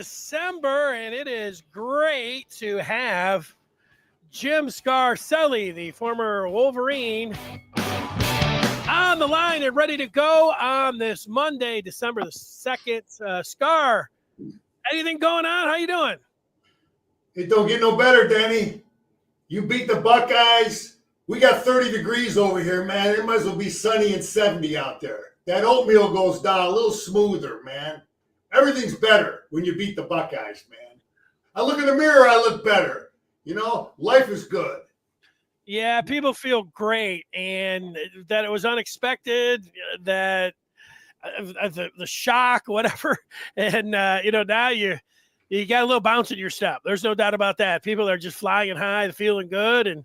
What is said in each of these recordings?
December, and it is great to have Jim Scarcelli, the former Wolverine, on the line and ready to go on this Monday, December the 2nd. Scar, anything going on? How you doing? It don't get no better, Danny. You beat the Buckeyes. We got 30 degrees over here, man. It might as well be sunny and 70 out there. That oatmeal goes down a little smoother, man. Everything's better when you beat the Buckeyes, man. I look in the mirror, I look better. You know, life is good. Yeah, people feel great, and that it was unexpected, that the shock, whatever. And, now you got a little bounce in your step. There's no doubt about that. People are just flying high, feeling good, and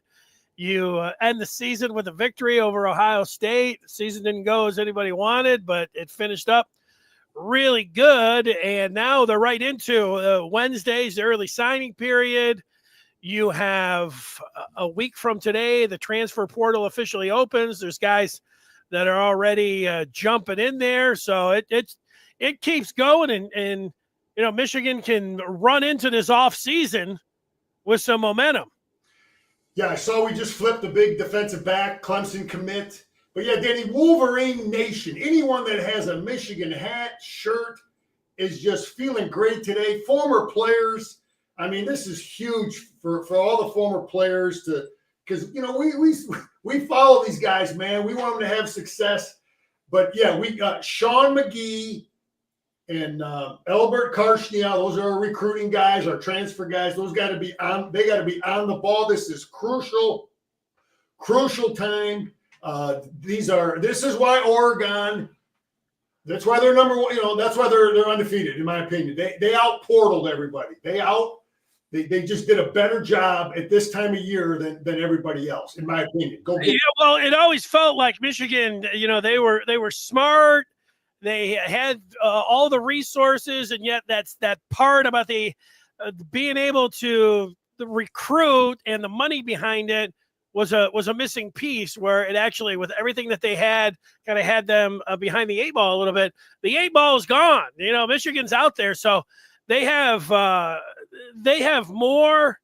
you end the season with a victory over Ohio State. The season didn't go as anybody wanted, but it finished up really good, and now they're right into Wednesday's, the early signing period. You have a week from today, the transfer portal officially opens. There's guys that are already jumping in there, so it keeps going, and Michigan can run into this offseason with some momentum. Yeah, I saw we just flipped a big defensive back, Clemson commit. But yeah, Danny, Wolverine Nation, anyone that has a Michigan hat, shirt, is just feeling great today. Former players, I mean, this is huge for all the former players because we follow these guys, man. We want them to have success. But yeah, we got Sean McGee and Albert Karshnia. Those are our recruiting guys, our transfer guys. Those got to be on. They got to be on the ball. This is crucial time. This is why Oregon. That's why they're number one. That's why they're undefeated, in my opinion. They out-portaled everybody. They just did a better job at this time of year than everybody else, in my opinion. Well, it always felt like Michigan. They were smart. They had all the resources, and yet that's that part about the being able to recruit and the money behind it was a missing piece, where it actually, with everything that they had, kind of had them behind the eight ball a little bit. The eight ball is gone. Michigan's out there, so they have more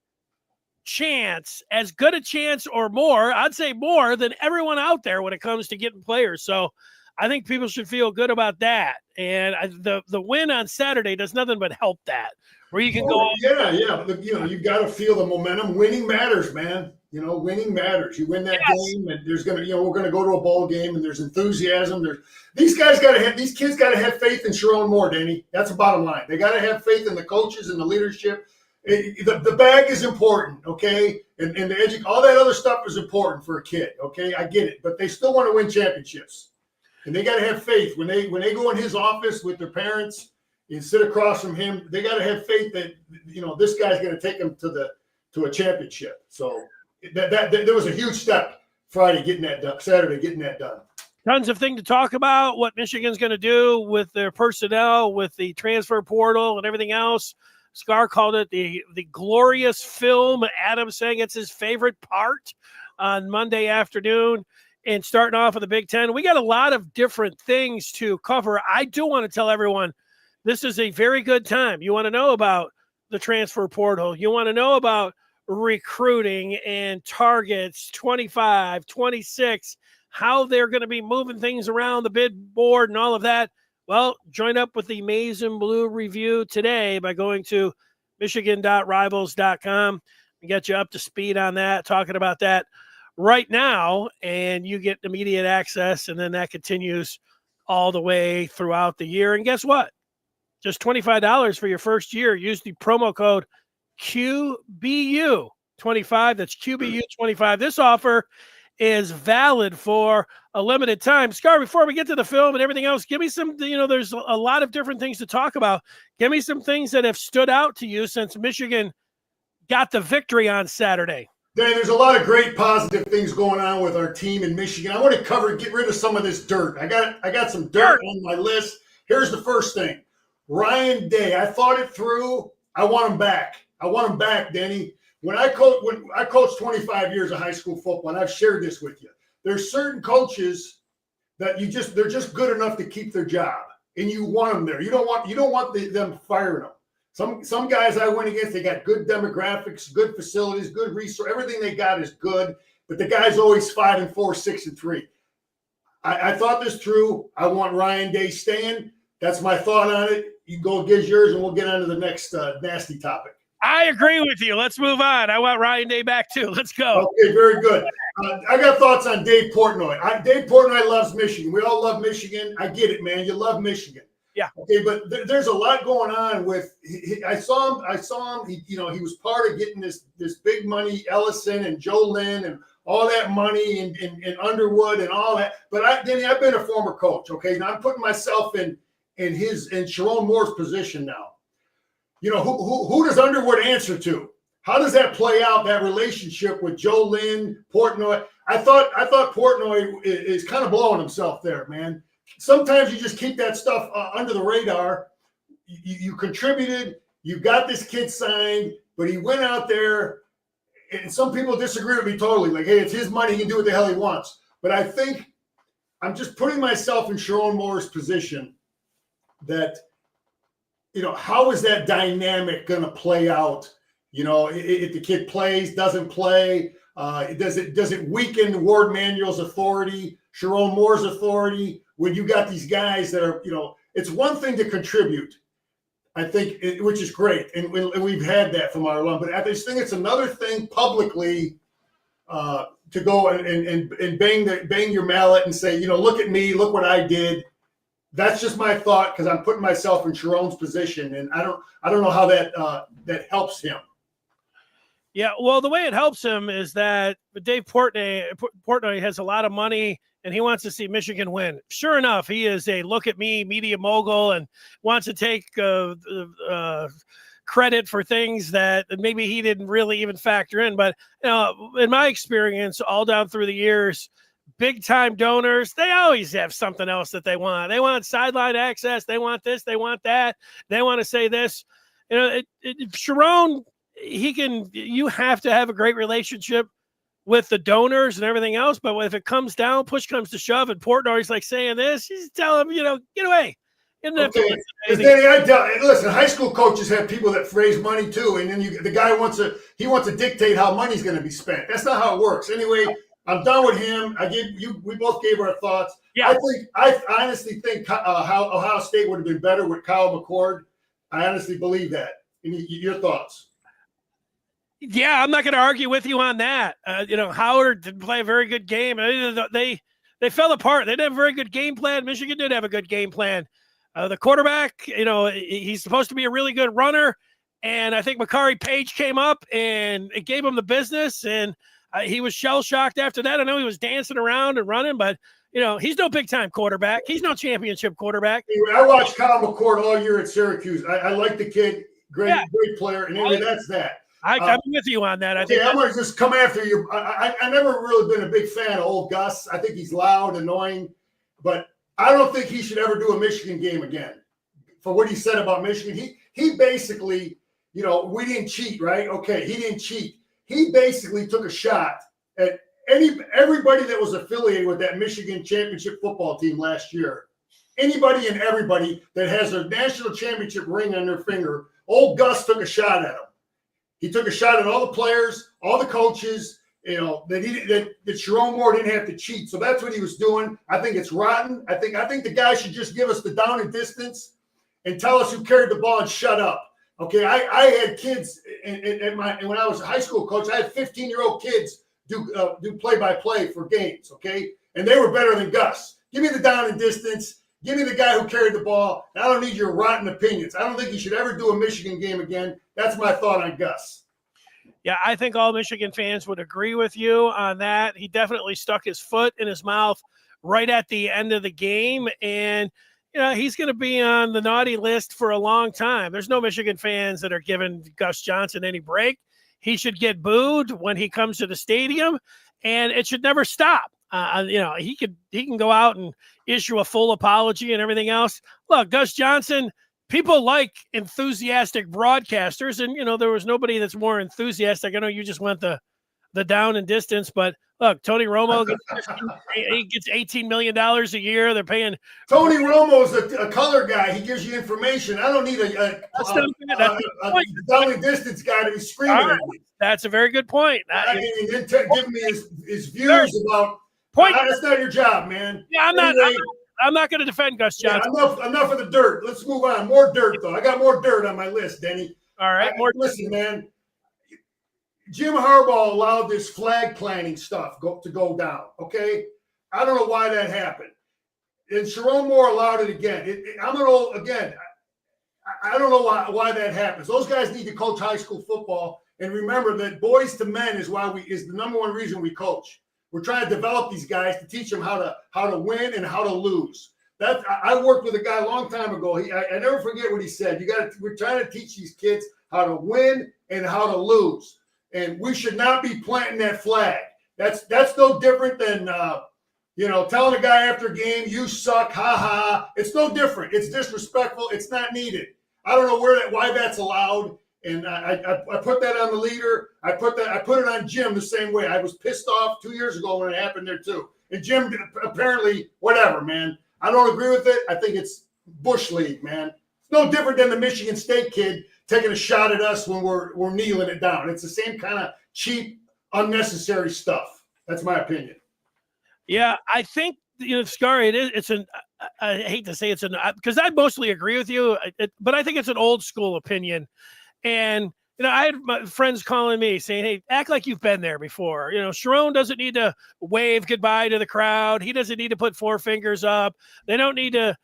chance, as good a chance or more, I'd say more than everyone out there when it comes to getting players. So I think people should feel good about that. And the win on Saturday does nothing but help that, where you can go. Yeah. You've got to feel the momentum. Winning matters, man. Winning matters. You win that game, and there's we're gonna go to a bowl game, and there's enthusiasm. These kids got to have faith in Sharon Moore, Danny. That's the bottom line. They got to have faith in the coaches and the leadership. The bag is important, okay, and the all that other stuff is important for a kid, okay. I get it, but they still want to win championships. And they got to have faith when they go in his office with their parents and sit across from him. They got to have faith that this guy's going to take them to a championship. So that there was a huge step Friday getting that done. Saturday getting that done. Tons of things to talk about. What Michigan's going to do with their personnel, with the transfer portal, and everything else. Scar called it the glorious film. Adam saying it's his favorite part on Monday afternoon. And starting off with the Big Ten, we got a lot of different things to cover. I do want to tell everyone this is a very good time. You want to know about the transfer portal. You want to know about recruiting and targets 25, 26, how they're going to be moving things around the bid board and all of that. Well, join up with the Maize and Blue review today by going to michigan.rivals.com and get you up to speed on that, talking about that right now, and you get immediate access, and then that continues all the way throughout the year. And guess what? Just $25 for your first year. Use the promo code QBU25. That's QBU25. This offer is valid for a limited time. Scar, before we get to the film and everything else, give me some, there's a lot of different things to talk about. Give me some things that have stood out to you since Michigan got the victory on Saturday. Dan, there's a lot of great positive things going on with our team in Michigan. I want to get rid of some of this dirt. I got some dirt on my list. Here's the first thing. Ryan Day. I thought it through. I want him back. Danny. When I coached 25 years of high school football, and I've shared this with you. There's certain coaches that they're just good enough to keep their job, and you want them there. You don't want them firing them. Some guys I went against, they got good demographics, good facilities, good resource. Everything they got is good, but the guy's always 5-4, 6-3. I thought this through. I want Ryan Day staying. That's my thought on it. You go get yours, and we'll get on to the next nasty topic. I agree with you. Let's move on. I want Ryan Day back too. Let's go. Okay, very good. I got thoughts on Dave Portnoy. Dave Portnoy loves Michigan. We all love Michigan. I get it, man. You love Michigan. Yeah. Okay, but there's a lot going on with. I saw him. He was part of getting this big money, Ellison and Joe Lynn and all that money and Underwood and all that. But Denny, I've been a former coach. Okay, now I'm putting myself in Sharon Moore's position now. Who does Underwood answer to? How does that play out, that relationship with Joe Lynn, Portnoy? I thought Portnoy is kind of blowing himself there, man. Sometimes you just keep that stuff under the radar. You contributed. You got this kid signed, but he went out there, and some people disagree with me totally. Like, hey, it's his money. He can do what the hell he wants. But I think I'm just putting myself in Sharon Moore's position that, how is that dynamic going to play out? If the kid plays, doesn't play, does it weaken Ward Manuel's authority, Sharon Moore's authority, when you got these guys that are, it's one thing to contribute, I think, which is great. And we've had that from our alum. But I just think it's another thing publicly to go and bang your mallet and say, look at me, look what I did. That's just my thought, because I'm putting myself in Sharon's position, and I don't know how that helps him. Yeah, well, the way it helps him is that Dave Portnoy has a lot of money, and he wants to see Michigan win. Sure enough, he is a look-at-me media mogul and wants to take credit for things that maybe he didn't really even factor in. But in my experience, all down through the years, big-time donors, they always have something else that they want. They want sideline access. They want this. They want that. They want to say this. Sharon, you have to have a great relationship with the donors and everything else. But if it comes down, push comes to shove, and Portnoy's like saying this, you just tell him, get away. Okay. Danny, listen, high school coaches have people that raise money too. And then the guy wants to dictate how money's going to be spent. That's not how it works. Anyway, I'm done with him. We both gave our thoughts. Yeah. I honestly think how Ohio State would have been better with Kyle McCord. I honestly believe that. Your thoughts? Yeah, I'm not going to argue with you on that. Howard didn't play a very good game. They fell apart. They didn't have a very good game plan. Michigan did have a good game plan. The quarterback, he's supposed to be a really good runner, and I think Makari Page came up and it gave him the business, and he was shell-shocked after that. I know he was dancing around and running, but, he's no big-time quarterback. He's no championship quarterback. Anyway, I watched Kyle McCord all year at Syracuse. I like the kid. Great player. And anyway, that's that. I'm with you on that. I'm going to just come after you. I never really been a big fan of old Gus. I think he's loud, annoying, but I don't think he should ever do a Michigan game again for what he said about Michigan. He basically, we didn't cheat, right? Okay, he didn't cheat. He basically took a shot at everybody that was affiliated with that Michigan championship football team last year. Anybody and everybody that has a national championship ring on their finger, old Gus took a shot at them. He took a shot at all the players, all the coaches, that Sharon Moore didn't have to cheat. So that's what he was doing. I think it's rotten. I think the guy should just give us the down and distance and tell us who carried the ball and shut up. Okay, I had kids when I was a high school coach. I had 15-year-old kids do play-by-play for games. Okay, and they were better than Gus. Give me the down and distance. Give me the guy who carried the ball. I don't need your rotten opinions. I don't think he should ever do a Michigan game again. That's my thought on Gus. Yeah, I think all Michigan fans would agree with you on that. He definitely stuck his foot in his mouth right at the end of the game, and he's going to be on the naughty list for a long time. There's no Michigan fans that are giving Gus Johnson any break. He should get booed when he comes to the stadium, and it should never stop. He can go out and issue a full apology and everything else. Look, Gus Johnson, people like enthusiastic broadcasters, and there was nobody that's more enthusiastic. I know you just went the down and distance, but Look, Tony Romo he gets $18 million a year. They're paying. Tony Romo's a color guy. He gives you information. I don't need a down and distance guy to be screaming at me. That's a very good point. And then giving me his views about. That's not your job, man. Yeah, I'm not going to defend Gus Johnson. Yeah, enough of the dirt. Let's move on. More dirt, though. I got more dirt on my list, Denny. All right. Listen, man. Jim Harbaugh allowed this flag planting stuff to go down, okay? I don't know why that happened. And Sharon Moore allowed it again. I don't know why that happens. Those guys need to coach high school football. And remember that boys to men is the number one reason we coach. We're trying to develop these guys to teach them how to win and how to lose. I worked with a guy a long time ago. I never forget what he said. We're trying to teach these kids how to win and how to lose. And we should not be planting that flag. That's no different than telling a guy after a game, you suck, ha ha. It's no different. It's disrespectful. It's not needed. I don't know why that's allowed. And I put that on the leader. I put it on Jim the same way. I was pissed off 2 years ago when it happened there too. And Jim apparently, whatever, man. I don't agree with it. I think it's Bush League, man. It's no different than the Michigan State kid taking a shot at us when we're kneeling it down. It's the same kind of cheap, unnecessary stuff. That's my opinion. Yeah, I think Scar. I hate to say it's because I mostly agree with you, but I think it's an old school opinion. And I had my friends calling me saying, "Hey, act like you've been there before." Sharon doesn't need to wave goodbye to the crowd. He doesn't need to put four fingers up. They don't need to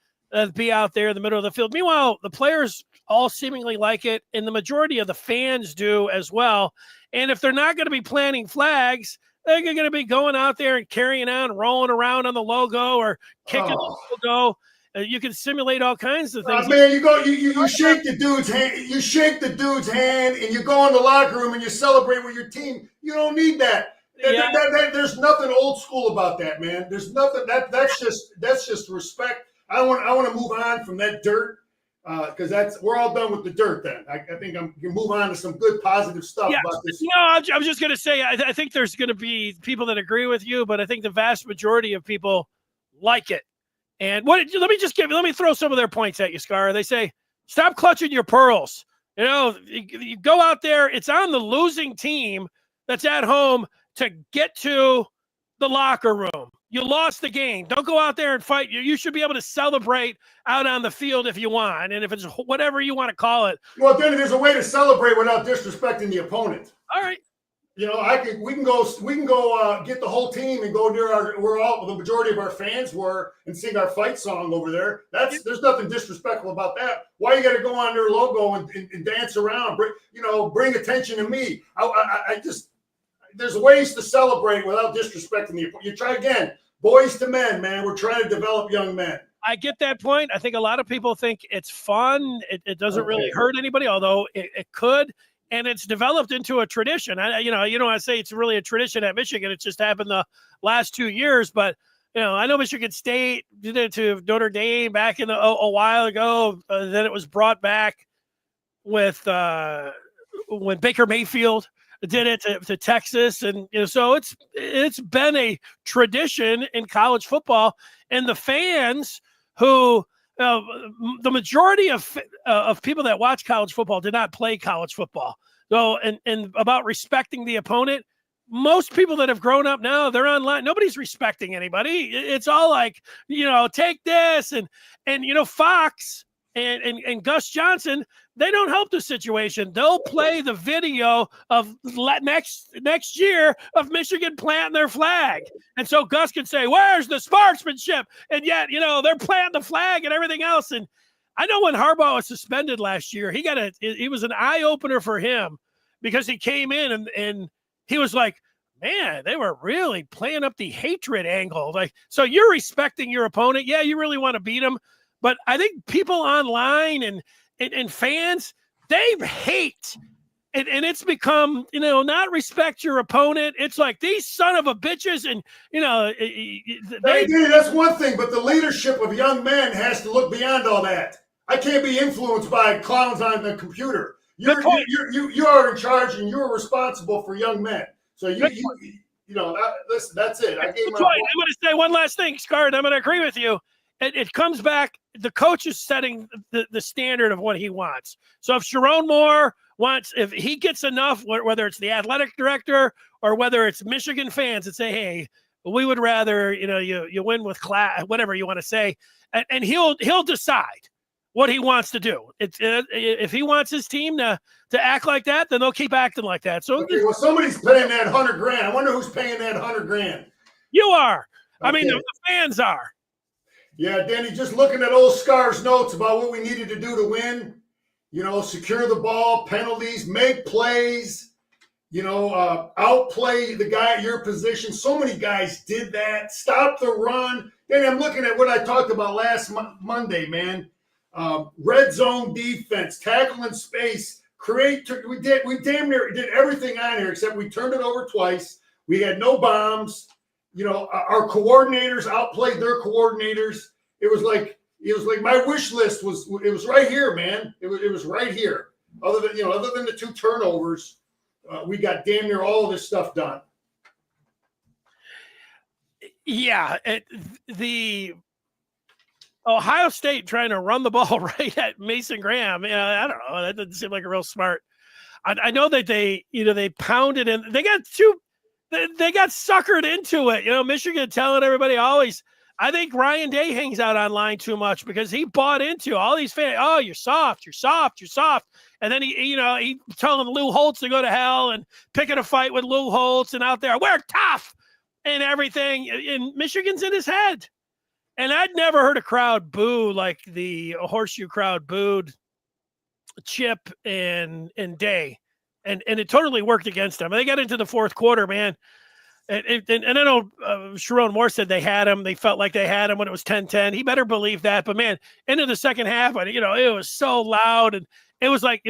be out there in the middle of the field. Meanwhile, the players all seemingly like it, and the majority of the fans do as well. And if they're not going to be planting flags, they're going to be going out there and carrying on, rolling around on the logo or kicking the logo. You can simulate all kinds of things. Man, you shake the dude's hand. You shake the dude's hand, and you go in the locker room and you celebrate with your team. You don't need that. Yeah. There's nothing old school about that, man. There's nothing. That's just respect. I want to move on from that dirt because we're all done with the dirt. Then I think we can move on to some good positive stuff about this. I was just going to say I think there's going to be people that agree with you, but I think the vast majority of people like it. And let me throw some of their points at you, Scar. They say, stop clutching your pearls. You go out there. It's on the losing team that's at home to get to the locker room. You lost the game. Don't go out there and fight. You should be able to celebrate out on the field if you want. And if it's whatever you want to call it. Well, then there's a way to celebrate without disrespecting the opponent. All right. We can go get the whole team and go near the majority of our fans were and sing our fight song over there. There's nothing disrespectful about that. Why you got to go on their logo and dance around? Bring attention to me. There's ways to celebrate without disrespecting the opponent. You try again, boys to men, man. We're trying to develop young men. I get that point. I think a lot of people think it's fun. It doesn't really hurt anybody, although it could. And it's developed into a tradition. I say it's really a tradition at Michigan. It's just happened the last 2 years. But, I know Michigan State did it to Notre Dame back in a while ago. Then it was brought back with when Baker Mayfield did it to Texas. And, so it's been a tradition in college football. And the fans who the majority of people that watch college football did not play college football. So, and about respecting the opponent, most people that have grown up now, they're online. Nobody's respecting anybody. It's all like, take this and Fox and Gus Johnson, they don't help the situation. They'll play the video of next year of Michigan planting their flag. And so Gus can say, where's the sportsmanship? And yet, they're planting the flag and everything else. And I know when Harbaugh was suspended last year, it was an eye opener for him because he came in and he was like, man, they were really playing up the hatred angle. Like, so you're respecting your opponent. Yeah, you really want to beat him. But I think people online and fans, they hate. And it's become, not respect your opponent. It's like these son of a bitches. And, that's one thing. But the leadership of young men has to look beyond all that. I can't be influenced by clowns on the computer. You are in charge and you're responsible for young men. So listen, that's it. I gave my I'm going to say one last thing, Scar, and I'm going to agree with you. It comes back, the coach is setting the standard of what he wants. So if Sharon Moore if he gets enough, whether it's the athletic director or whether it's Michigan fans that say, hey, we would rather, you win with class, whatever you want to say, and he'll decide what he wants to do. If he wants his team to act like that, then they'll keep acting like that. So well, somebody's paying that $100,000. I wonder who's paying that $100,000. You are. Okay. I mean, the fans are. Yeah, Danny, just looking at old Scar's notes about what we needed to do to win, secure the ball, penalties, make plays, outplay the guy at your position. So many guys did that. Stop the run. Danny, I'm looking at what I talked about last Monday, man. Red zone defense, tackle in space, we damn near did everything on here except we turned it over twice. We had no bombs. Our coordinators outplayed their coordinators. It was like my wish list was right here, man. It was right here. Other than the 2 turnovers, we got damn near all of this stuff done. Yeah, the Ohio State trying to run the ball right at Mason Graham. I don't know. That doesn't seem like a real smart. I know that they pounded and they got suckered into it. Michigan telling everybody always, I think Ryan Day hangs out online too much because he bought into all these fans. Oh, you're soft. And then he telling Lou Holtz to go to hell and picking a fight with Lou Holtz and out there, we're tough and everything. And Michigan's in his head. And I'd never heard a crowd boo like the Horseshoe crowd booed Chip and Day. And it totally worked against them. They got into the fourth quarter, man. And I know Sharon Moore said they had him. They felt like they had him when it was 10-10. He better believe that. But, man, into the second half, it was so loud. And it was like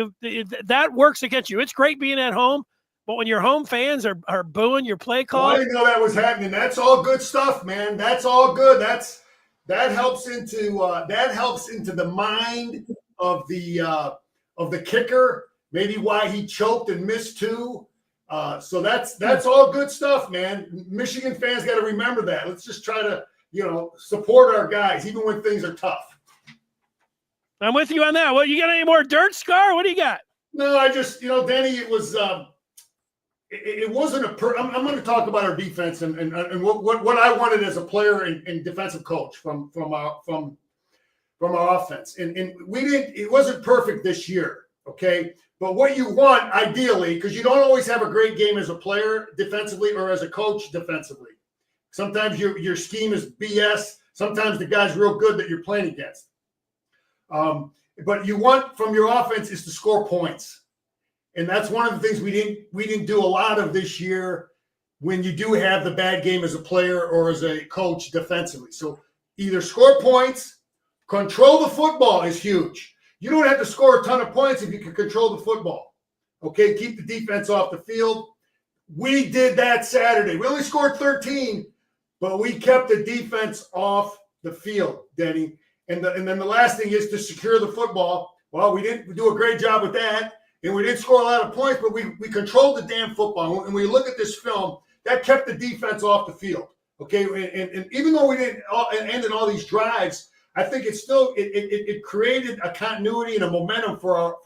that works against you. It's great being at home. But when your home fans are booing your play call. I didn't know that was happening. That's all good stuff, man. That's all good. That helps into the mind of the kicker. Maybe why he choked and missed 2. So that's all good stuff, man. Michigan fans got to remember that. Let's just try to, support our guys, even when things are tough. I'm with you on that. Well, you got any more dirt, Scar? What do you got? No, I just, Danny, it was, it wasn't I'm going to talk about our defense and what I wanted as a player and defensive coach from our offense. And it wasn't perfect this year. Okay. But what you want, ideally, because you don't always have a great game as a player defensively or as a coach defensively. Sometimes your scheme is BS. Sometimes the guy's real good that you're playing against. But you want from your offense is to score points. And that's one of the things we didn't do a lot of this year when you do have the bad game as a player or as a coach defensively. So either score points, control the football is huge. You don't have to score a ton of points if you can control the football. Okay, keep the defense off the field. We did that Saturday. We only scored 13, but we kept the defense off the field, Denny. And then the last thing is to secure the football. Well, we didn't do a great job with that, and we didn't score a lot of points, but we controlled the damn football. And when you look at this film, that kept the defense off the field. Okay, and even though we didn't end in all these drives, I think it created a continuity and a momentum for our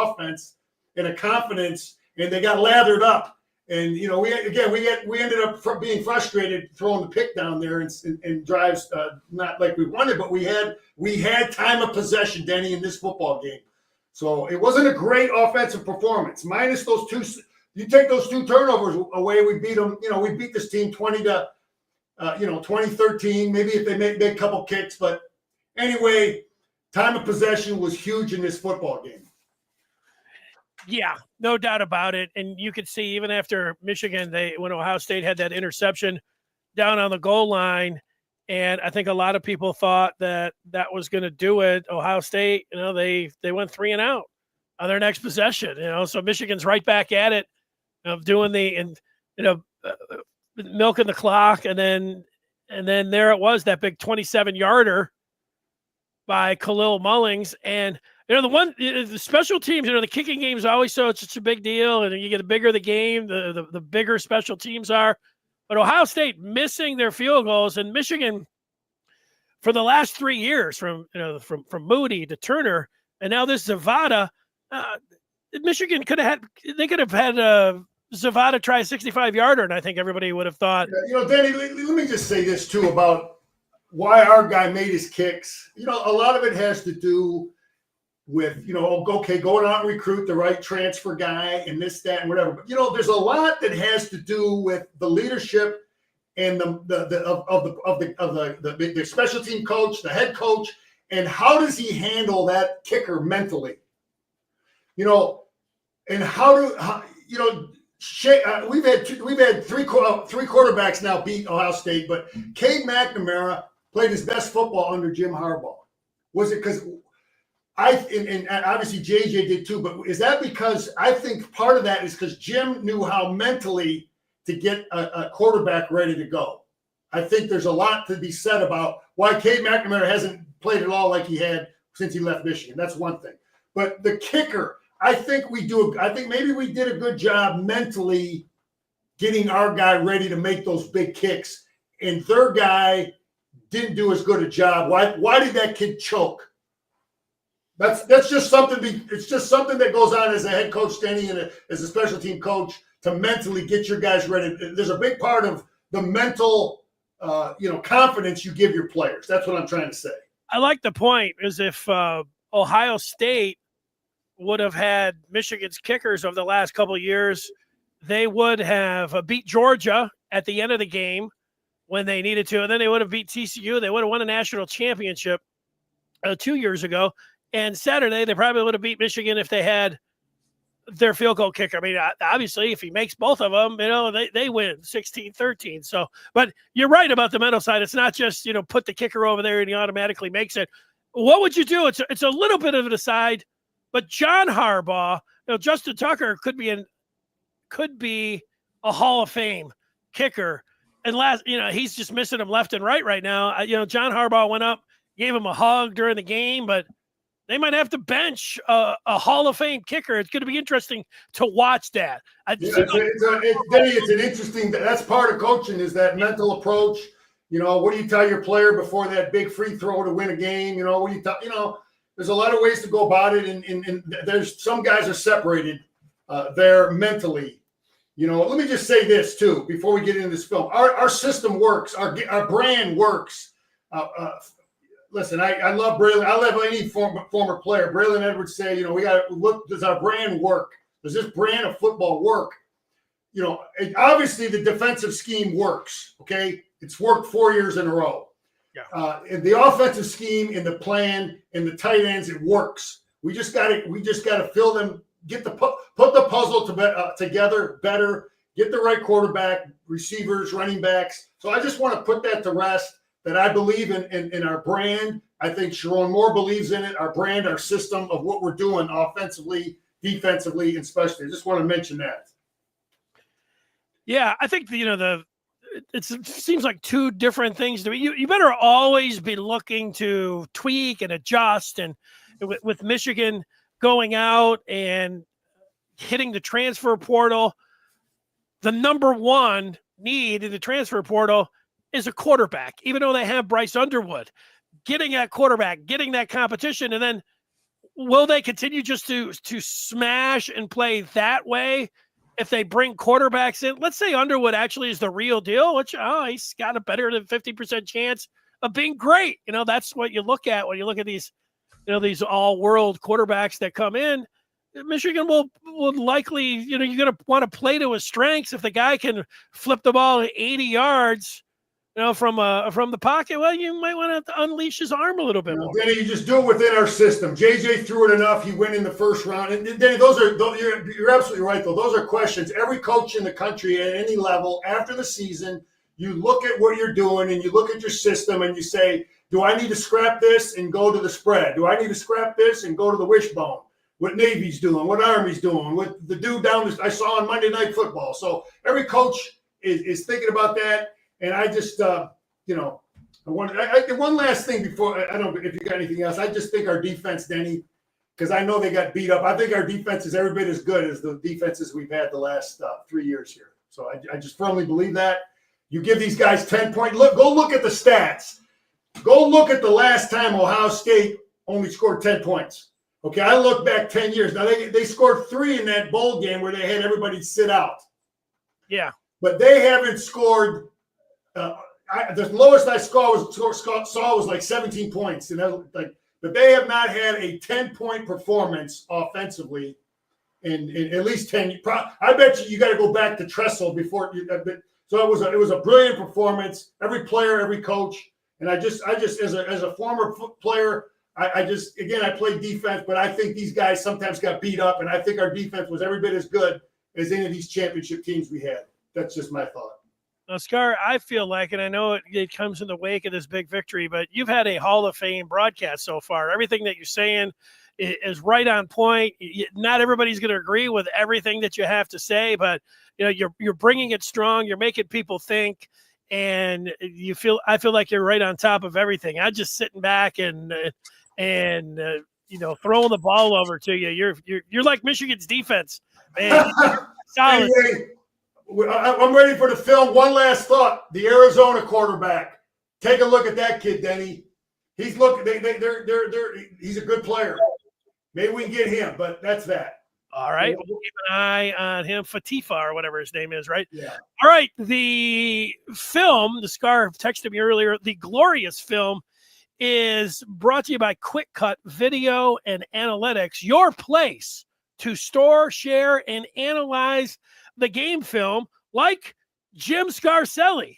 offense and a confidence, and they got lathered up. And we ended up being frustrated throwing the pick down there and drives not like we wanted, but we had time of possession, Denny, in this football game. So it wasn't a great offensive performance. Minus those 2, you take those 2 turnovers away, we beat them. We beat this team 20-13. Maybe if they made a couple kicks, but. Anyway, time of possession was huge in this football game. Yeah, no doubt about it. And you could see even after Michigan, when Ohio State had that interception down on the goal line, and I think a lot of people thought that was going to do it. Ohio State, they went 3 and out on their next possession. So Michigan's right back at it of doing milking the clock, and then there it was, that big 27-yarder. By Khalil Mullings. And the special teams, the kicking game is always such a big deal, and you get the bigger the game, the bigger special teams are. But Ohio State missing their field goals, and Michigan for the last 3 years, from Moody to Turner, and now this Zavada, Michigan could have had Zavada try a 65-yarder, and I think everybody would have thought. Danny, let me just say this too about why our guy made his kicks. A lot of it has to do with, going out and recruit the right transfer guy and this, that, and whatever. But, there's a lot that has to do with the leadership and the special team coach, the head coach, and how does he handle that kicker mentally? And we've had three quarterbacks now beat Ohio State, but Cade McNamara played his best football under Jim Harbaugh. Was it because and obviously JJ did too, but is that because I think part of that is because Jim knew how mentally to get a quarterback ready to go. I think there's a lot to be said about why Cade McNamara hasn't played at all like he had since he left Michigan. That's one thing. But the kicker, I think maybe we did a good job mentally getting our guy ready to make those big kicks, and their guy didn't do as good a job. Why did that kid choke? That's just something. It's just something that goes on as a head coach, Denny, and as a special team coach to mentally get your guys ready. There's a big part of the mental, confidence you give your players. That's what I'm trying to say. I like the point. Is if Ohio State would have had Michigan's kickers over the last couple of years, they would have beat Georgia at the end of the game when they needed to, and then they would have beat TCU. They would have won a national championship 2 years ago. And Saturday, they probably would have beat Michigan if they had their field goal kicker. I mean, obviously, if he makes both of them, they win 16-13. So, but you're right about the mental side. It's not just, put the kicker over there and he automatically makes it. What would you do? It's a little bit of an aside, but John Harbaugh, Justin Tucker could be a Hall of Fame kicker. And he's just missing him left and right now. John Harbaugh went up, gave him a hug during the game, but they might have to bench a Hall of Fame kicker. It's going to be interesting to watch that. It's an interesting. That's part of coaching is that mental approach. What do you tell your player before that big free throw to win a game? What do you tell? There's a lot of ways to go about it, and there's some guys are separated there mentally. Let me just say this too before we get into this film. Our system works. Our brand works. Listen, I love Braylon. I love any former player. Braylon Edwards say, we got to look, does our brand work? Does this brand of football work? Obviously the defensive scheme works, okay? It's worked 4 years in a row. Yeah. And the offensive scheme and the plan and the tight ends, it works. We just got to fill them, put the puzzle together better, get the right quarterback, receivers, running backs. So I just want to put that to rest. That I believe in our brand. I think Sharon Moore believes in it, our brand, our system of what we're doing offensively, defensively, and specially. I just want to mention that. Yeah, I think, it seems like two different things to me. You better always be looking to tweak and adjust. And with Michigan going out and hitting the transfer portal, the number one need in the transfer portal is a quarterback, even though they have Bryce Underwood. Getting that quarterback, getting that competition, and then will they continue just to smash and play that way if they bring quarterbacks in? Let's say Underwood actually is the real deal, which he's got a better than 50% chance of being great. That's what you look at when you look at these, these all-world quarterbacks that come in. Michigan will likely, you're going to want to play to his strengths. If the guy can flip the ball 80 yards, from the pocket, well, you might want to unleash his arm a little bit more. Denny, you just do it within our system. JJ threw it enough. He went in the first round. And Denny, you're absolutely right, though. Those are questions. Every coach in the country at any level after the season, you look at what you're doing and you look at your system and you say, do I need to scrap this and go to the spread? Do I need to scrap this and go to the wishbone? What Navy's doing, what Army's doing, what the dude I saw on Monday Night Football. So every coach is thinking about that. And I just, I want one last thing before I don't. If you got anything else, I just think our defense, Denny, because I know they got beat up. I think our defense is every bit as good as the defenses we've had the last 3 years here. So I just firmly believe that. You give these guys 10 points. Go look at the stats. Go look at the last time Ohio State only scored 10 points. Okay, I look back 10 years. Now, they scored 3 in that bowl game where they had everybody sit out. Yeah. But they haven't scored the lowest I saw was like 17 points. But they have not had a 10-point performance offensively in at least 10. I bet you got to go back to Tressel before. So it was a brilliant performance. Every player, every coach, and I just as a former player, I played defense, but I think these guys sometimes got beat up, and I think our defense was every bit as good as any of these championship teams we had. That's just my thought. Now, Scar, I feel like, and I know it comes in the wake of this big victory, but you've had a Hall of Fame broadcast so far. Everything that you're saying is right on point. Not everybody's going to agree with everything that you have to say, but you're bringing it strong. You're making people think, and I feel like you're right on top of everything. I'm just sitting back and throwing the ball over to you. You're like Michigan's defense, man. Solid. Anyway, I'm ready for the film. One last thought: the Arizona quarterback. Take a look at that kid, Denny. He's he's a good player. Maybe we can get him, but that's that. All right, we'll keep an eye on him, Fatifa or whatever his name is, right? Yeah. All right, the film, the Scar texted me earlier, the glorious film is brought to you by Quick Cut Video and Analytics, your place to store, share, and analyze the game film like Jim Scarcelli.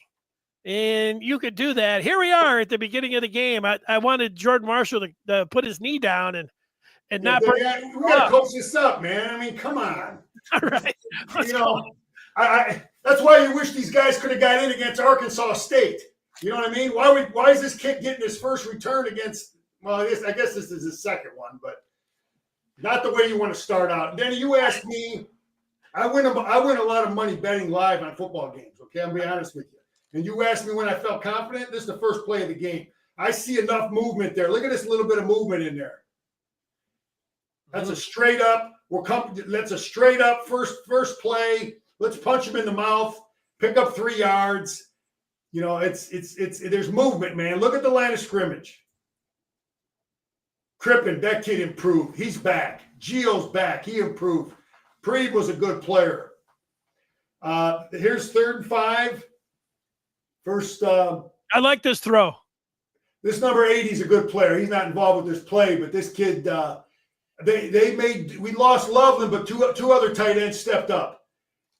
And you could do that. Here we are at the beginning of the game. I wanted Jordan Marshall to put his knee down and not. We got to coach this up, man. I mean, come on. All right. That's why you wish these guys could have got in against Arkansas State. You know what I mean? Why is this kid getting his first return against? Well, I guess this is his second one, but not the way you want to start out. Then you asked me. I win a lot of money betting live on football games. Okay, I'll be honest with you. And you asked me when I felt confident. This is the first play of the game. I see enough movement there. Look at this little bit of movement in there. That's a straight up. That's a straight up first play. Let's punch him in the mouth. Pick up 3 yards. There's movement, man. Look at the line of scrimmage. Crippen, that kid improved. He's back. Gio's back. He improved. Preeb was a good player. Here's 3rd and 5. First. I like this throw. This number 80 is a good player. He's not involved with this play, but this kid, we lost Loveland, but two other tight ends stepped up.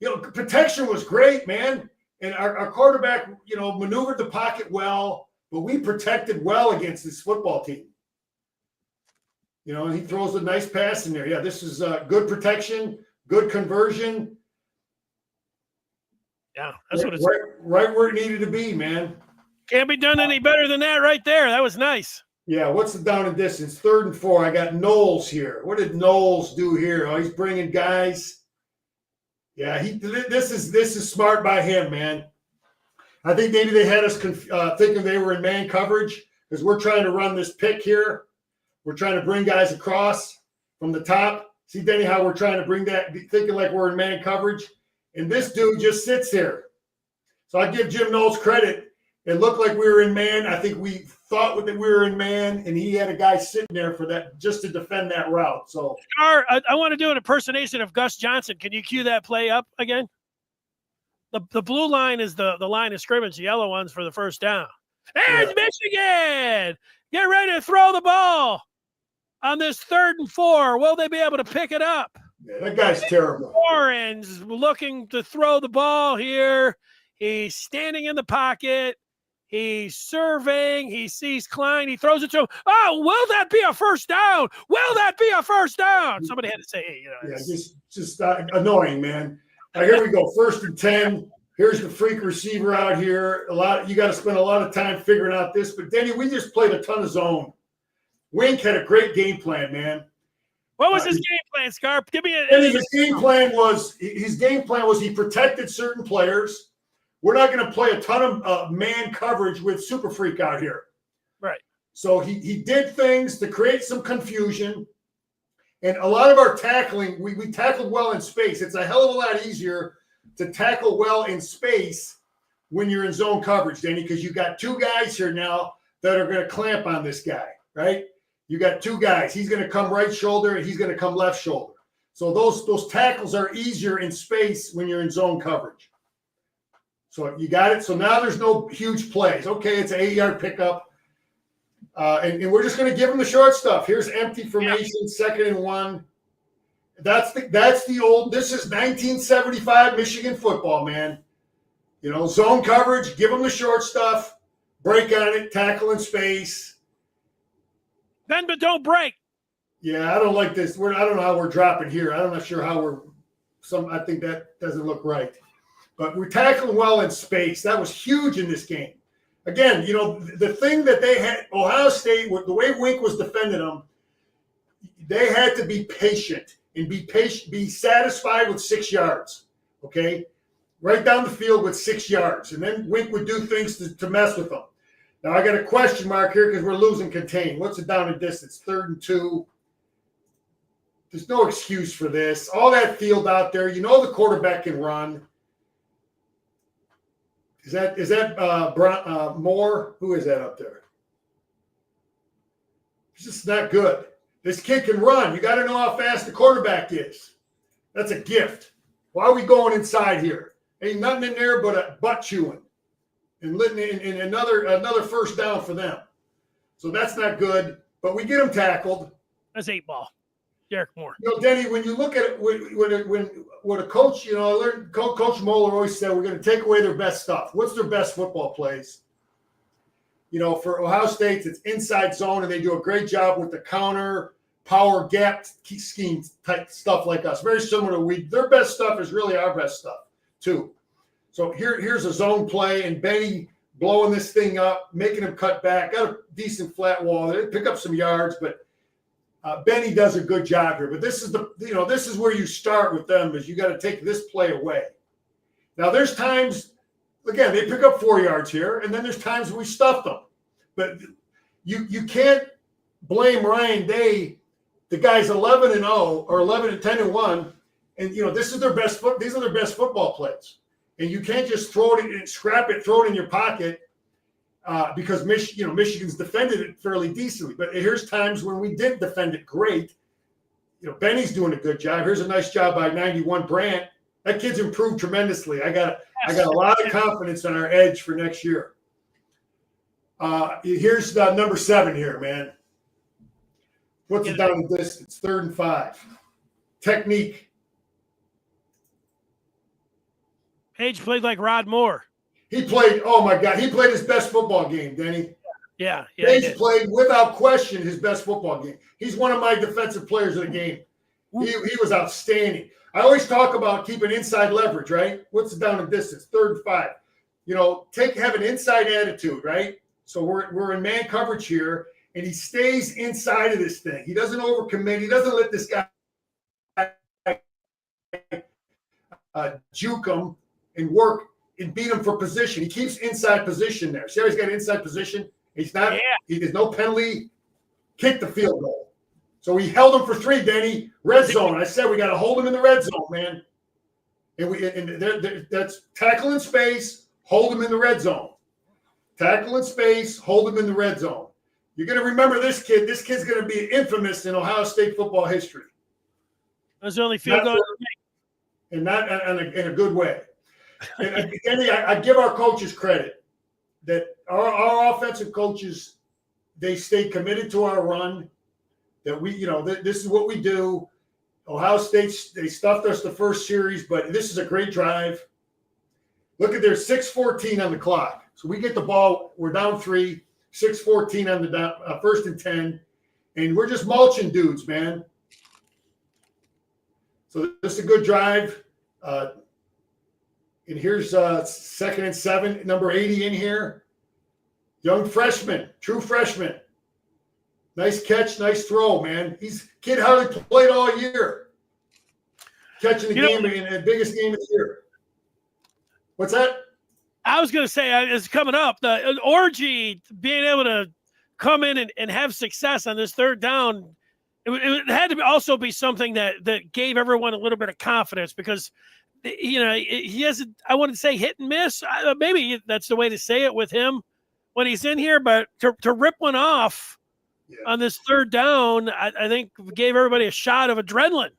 Protection was great, man. And our quarterback, maneuvered the pocket well, but we protected well against this football team. And he throws a nice pass in there. Yeah, this is good protection, good conversion. Yeah, that's what it's right where it needed to be, man. Can't be done any better than that right there. That was nice. Yeah, what's the down and distance? 3rd and 4. I got Knowles here. What did Knowles do here? Oh, he's bringing guys. Yeah, this is smart by him, man. I think maybe they had us thinking they were in man coverage because we're trying to run this pick here. We're trying to bring guys across from the top. See, Denny, how we're trying to bring that, thinking like we're in man coverage. And this dude just sits there. So I give Jim Knowles credit. It looked like we were in man. I think we thought that we were in man, and he had a guy sitting there for that just to defend that route. So, Scar, I want to do an impersonation of Gus Johnson. Can you cue that play up again? The blue line is the line of scrimmage. The yellow one's for the first down. And Michigan, get ready to throw the ball on this 3rd and 4. Will they be able to pick it up? Yeah, that guy's terrible. Warren's looking to throw the ball here. He's standing in the pocket. He's surveying. He sees Klein. He throws it to him. Oh, will that be a first down? Will that be a first down? Somebody had to say, hey, just annoying, man. Here we go. 1st and 10. Here's the freak receiver out here. You got to spend a lot of time figuring out this. But Denny, we just played a ton of zone. Wink had a great game plan, man. What was his game plan, Scarp? Give me his game plan was he protected certain players. We're not going to play a ton of man coverage with Super Freak out here. Right. So he did things to create some confusion. And a lot of our tackling, we tackled well in space. It's a hell of a lot easier to tackle well in space when you're in zone coverage, Danny, because you got two guys here now that are going to clamp on this guy, right? You got two guys. He's going to come right shoulder and he's going to come left shoulder. So those tackles are easier in space when you're in zone coverage. So you got it. So now there's no huge plays. Okay, it's an 8-yard pickup. And we're just going to give them the short stuff. Here's empty formation, 2nd and 1. That's the old, this is 1975 Michigan football, man. You know, zone coverage, give them the short stuff, break on it, tackle in space. Bend but don't break. Yeah, I don't like this. I don't know how we're dropping here. I'm not sure how I think that doesn't look right. But we're tackling well in space. That was huge in this game. Again, you know, the thing that they had, Ohio State, the way Wink was defending them, they had to be patient and be satisfied with 6 yards, okay? Right down the field with 6 yards. And then Wink would do things to mess with them. Now, I got a question mark here because we're losing contain. What's the down and distance? 3rd and 2. There's no excuse for this. All that field out there, you know the quarterback can run. Is that Moore? Who is that up there? It's just not good. This kid can run. You got to know how fast the quarterback is. That's a gift. Why are we going inside here? Ain't nothing in there but a butt chewing and another first down for them. So that's not good. But we get them tackled. That's 8 ball. Derek Moore. You know, Denny, when you look at it, when a coach, you know, I learned Coach Moeller always said we're going to take away their best stuff. What's their best football plays? You know, for Ohio State, it's inside zone, and they do a great job with the counter, power gap scheme type stuff like us. Very similar to their best stuff is really our best stuff too. So here's a zone play, and Benny blowing this thing up, making him cut back. Got a decent flat wall. They pick up some yards, but Benny does a good job here. But this is where you start with them, is you got to take this play away. Now there's times, again, they pick up 4 yards here, and then there's times we stuff them. But you can't blame Ryan Day. The guy's 11-0 or 10-1, and you know these are their best football plays. And you can't just throw it and scrap it, throw it in your pocket because Michigan's defended it fairly decently. But here's times when we didn't defend it great. You know, Benny's doing a good job. Here's a nice job by 91 Brandt. That kid's improved tremendously. I got a lot of confidence on our edge for next year. Here's number 7 here, man. What's it down the distance? 3rd and 5. Technique. Page played like Rod Moore. He played his best football game, Denny. Yeah. Page played, without question, his best football game. He's one of my defensive players of the game. He was outstanding. I always talk about keeping inside leverage, right? What's the down and distance? 3rd and 5. You know, have an inside attitude, right? So we're in man coverage here, and he stays inside of this thing. He doesn't overcommit. He doesn't let this guy juke him and work and beat him for position. He keeps inside position there. See how he's got inside position? He's not. Yeah. There's no penalty. Kick the field goal. So we held him for 3, Denny. Red zone. I said we got to hold him in the red zone, man. And that's tackle in space, hold him in the red zone. Tackle in space, hold him in the red zone. You're going to remember this kid. This kid's going to be infamous in Ohio State football history. Those only field goals. And not in a good way. And I give our coaches credit that our offensive coaches, they stay committed to our run. That this is what we do. Ohio State, they stuffed us the first series, but this is a great drive. Look at their 6:14 on the clock. So we get the ball. We're down 3, 6:14 on the 1st and 10, and we're just mulching dudes, man. So this is a good drive. And here's 2nd and 7, number 80 in here. Young freshman, true freshman. Nice catch, nice throw, man. Kid hardly played all year. Catching the game in the biggest game of the year. What's that? I was going to say, it's coming up. The Orgy being able to come in and have success on this 3rd down, it had to also be something that gave everyone a little bit of confidence, because he hasn't, I wouldn't say hit and miss. Maybe that's the way to say it with him when he's in here, but to rip one off on this third down, I think gave everybody a shot of adrenaline.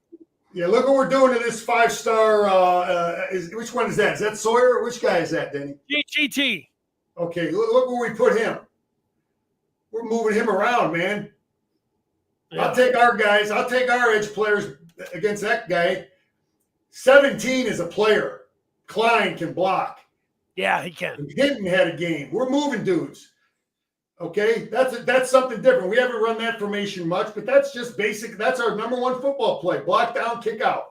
Yeah, look what we're doing to this 5-star. Which one is that? Is that Sawyer? Which guy is that, Denny? GT. Okay, look where we put him. We're moving him around, man. Yeah. I'll take our guys. I'll take our edge players against that guy. 17 is a player. Klein can block. Yeah, he can. Hinton had a game. We're moving dudes. Okay, that's something different. We haven't run that formation much, but that's just basic. That's our number one football play: block down, kick out.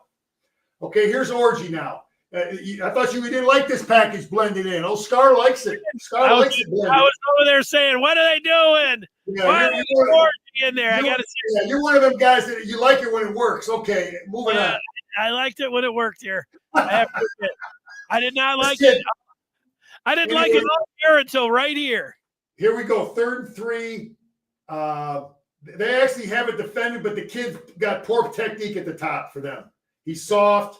Okay, here's Orgy now. I thought you didn't like this package blended in. Oh, Scar likes it. Scar likes it blended. I was over there saying, "What are they doing? Yeah, why are they Orgy in there?" I got to see. Yeah, you're one of them guys that you like it when it works. Okay, moving on. I liked it when it worked here. I have to admit, I did not like it. I didn't like it all year until right here. Here we go, 3rd and 3. They actually have it defended, but the kid got poor technique at the top for them. He's soft.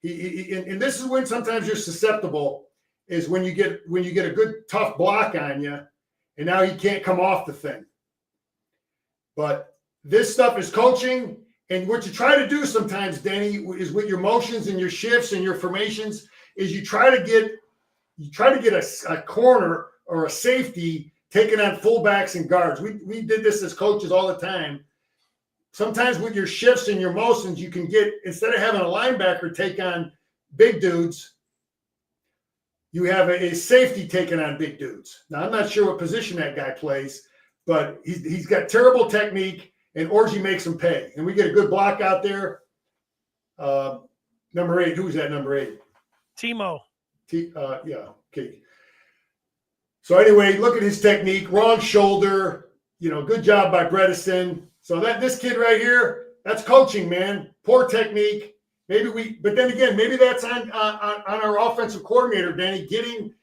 And this is when sometimes you're susceptible, is when you get a good tough block on you, and now he can't come off the thing. But this stuff is coaching, and what you try to do sometimes, Denny, is with your motions and your shifts and your formations, is you try to get a corner or a safety taking on fullbacks and guards. We did this as coaches all the time. Sometimes with your shifts and your motions, you can get, instead of having a linebacker take on big dudes, you have a safety taking on big dudes. Now, I'm not sure what position that guy plays, but he's got terrible technique, and Orgy makes him pay. And we get a good block out there. Number 8, who's that number 8? Timo. Yeah, okay. So anyway, look at his technique. Wrong shoulder. Good job by Bredesen. So this kid right here, that's coaching, man. Poor technique. But then again, maybe that's on our offensive coordinator, Danny, getting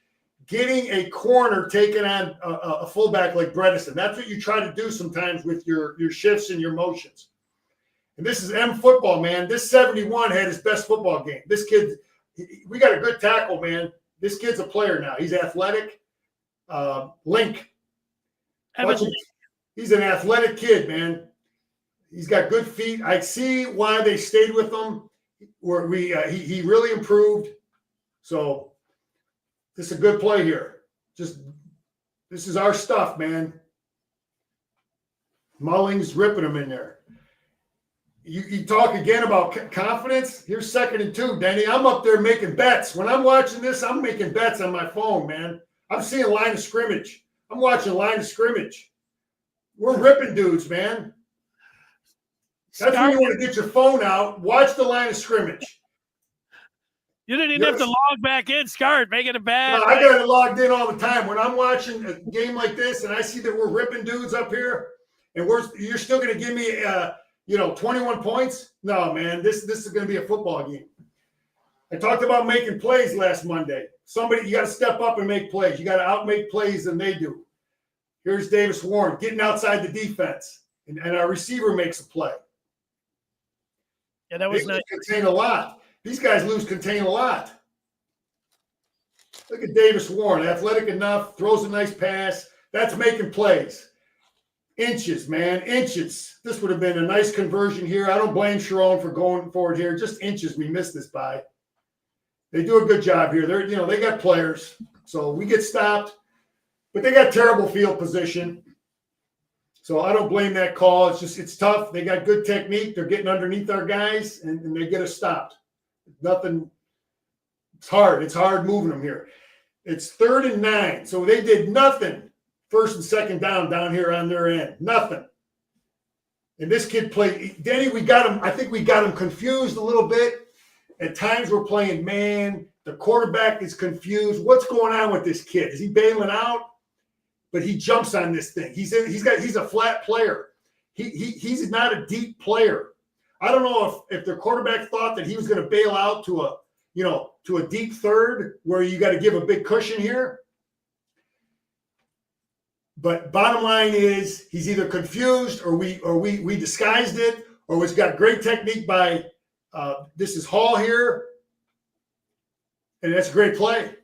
a corner taken on a fullback like Bredesen. That's what you try to do sometimes with your shifts and your motions. And this is M football, man. This 71 had his best football game. This kid, we got a good tackle, man. This kid's a player now. He's athletic. Link. He's an athletic kid, man. He's got good feet. I see why they stayed with him. Where he really improved. So this is a good play here. This is our stuff, man. Mullings ripping him in there. You talk again about confidence. Here's 2nd and 2, Denny. I'm up there making bets. When I'm watching this, I'm making bets on my phone, man. I'm seeing line of scrimmage. I'm watching line of scrimmage. We're ripping dudes, man. That's when you want to get your phone out. Watch the line of scrimmage. You didn't even have to log back in, Scarred, making it bad. No, I got it logged in all the time. When I'm watching a game like this and I see that we're ripping dudes up here, and you're still going to give me 21 points? No, man, this is going to be a football game. I talked about making plays last Monday. You got to step up and make plays. You got to outmake plays than they do. Here's Davis Warren getting outside the defense, and our receiver makes a play. Yeah, that was nice. Contain a lot. These guys lose contain a lot. Look at Davis Warren, athletic enough, throws a nice pass. That's making plays. Inches, man, inches. This would have been a nice conversion here. I don't blame Sharon for going forward here. Just inches we missed this by. They do a good job here. They got players. So we get stopped, but they got terrible field position. So I don't blame that call. It's tough. They got good technique. They're getting underneath our guys, and they get us stopped. Nothing. It's hard. It's hard moving them here. It's 3rd and 9. So they did nothing. 1st and 2nd down here on their end. Nothing. And this kid played. Denny, we got him. I think we got him confused a little bit. At times we're playing man. The quarterback is confused. What's going on with this kid? Is he bailing out? But he jumps on this thing. He's a flat player. He's not a deep player. I don't know if the quarterback thought that he was going to bail out to a deep third where you got to give a big cushion here. But bottom line is he's either confused or we disguised it, or it's got great technique by this is Hall here. And that's a great play.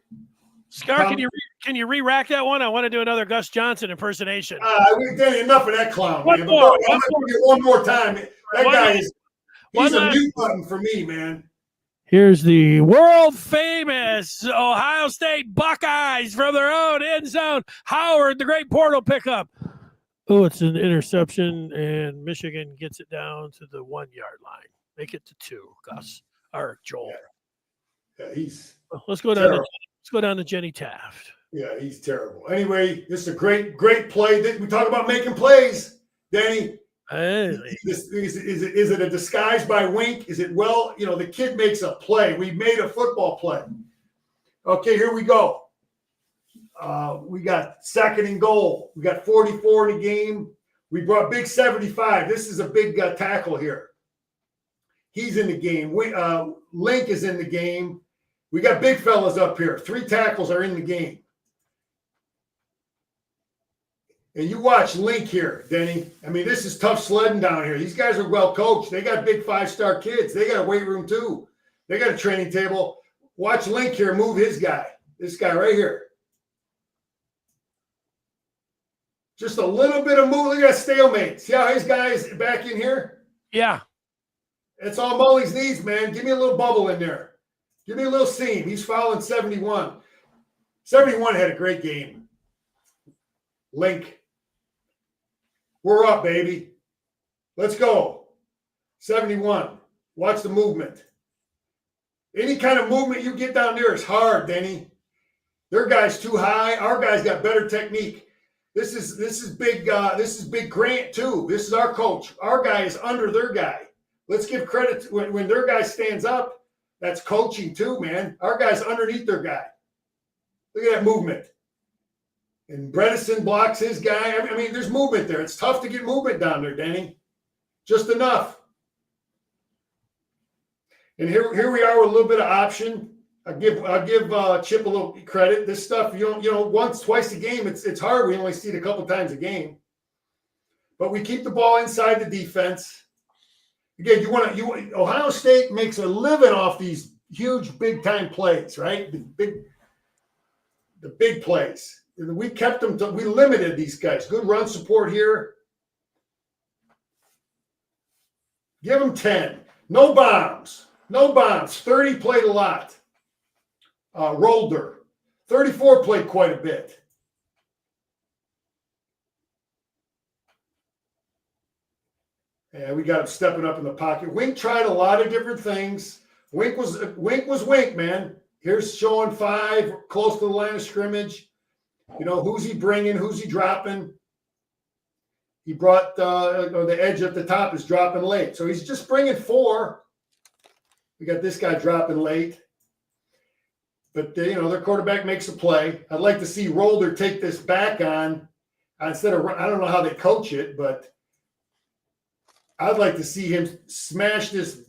Scar, can you re-rack that one? I want to do another Gus Johnson impersonation. Danny, enough of that clown, One man. more. I'm going to get one more time. That guy is he's a mute button for me, man. Here's the world-famous Ohio State Buckeyes from their own end zone. Howard, the great portal pickup. Oh, it's an interception, and Michigan gets it down to the 1-yard line. Make it to 2, Gus. Or Joel. Yeah, he's let's go down. Let's go down to Jenny Taft. Yeah, he's terrible. Anyway, this is a great play. We talk about making plays, Danny. Hey. Is it a disguise by Wink? Is it the kid makes a play. We made a football play. Okay, here we go. We got 2nd and goal. We got 44 in the game. We brought big 75. This is a big tackle here. He's in the game. Link is in the game. We got big fellas up here. 3 tackles are in the game. And you watch Link here, Denny. I mean, this is tough sledding down here. These guys are well coached. They got big 5-star kids. They got a weight room too. They got a training table. Watch Link here move his guy. This guy right here. Just a little bit of move. Look at that stalemate. See how his guy is back in here? Yeah. That's all Mully's needs, man. Give me a little bubble in there. Give me a little seam. He's fouling 71. 71 had a great game. Link. We're up, baby. Let's go. 71. Watch the movement. Any kind of movement you get down there is hard, Denny. Their guy's too high. Our guy's got better technique. This is big. This is Big Grant too. This is our coach. Our guy is under their guy. Let's give credit when their guy stands up. That's coaching too, man. Our guy's underneath their guy. Look at that movement. And Bredesen blocks his guy. I mean, there's movement there. It's tough to get movement down there, Denny. Just enough. And here we are with a little bit of option. I'll give Chip a little credit. This stuff, once, twice a game, it's hard. We only see it a couple times a game. But we keep the ball inside the defense. Again, Ohio State makes a living off these huge big-time plays, right? The big plays. We kept them we limited these guys. Good run support here. Give them 10. No bombs. 30 played a lot. Rolder. 34 played quite a bit. And we got him stepping up in the pocket. Wink tried a lot of different things. Wink was Wink, man. Here's showing 5 close to the line of scrimmage. Who's he bringing? Who's he dropping? He brought the edge at the top is dropping late. So he's just bringing 4. We got this guy dropping late. But, their quarterback makes a play. I'd like to see Rolder take this back on instead of – I don't know how they coach it, but I'd like to see him smash this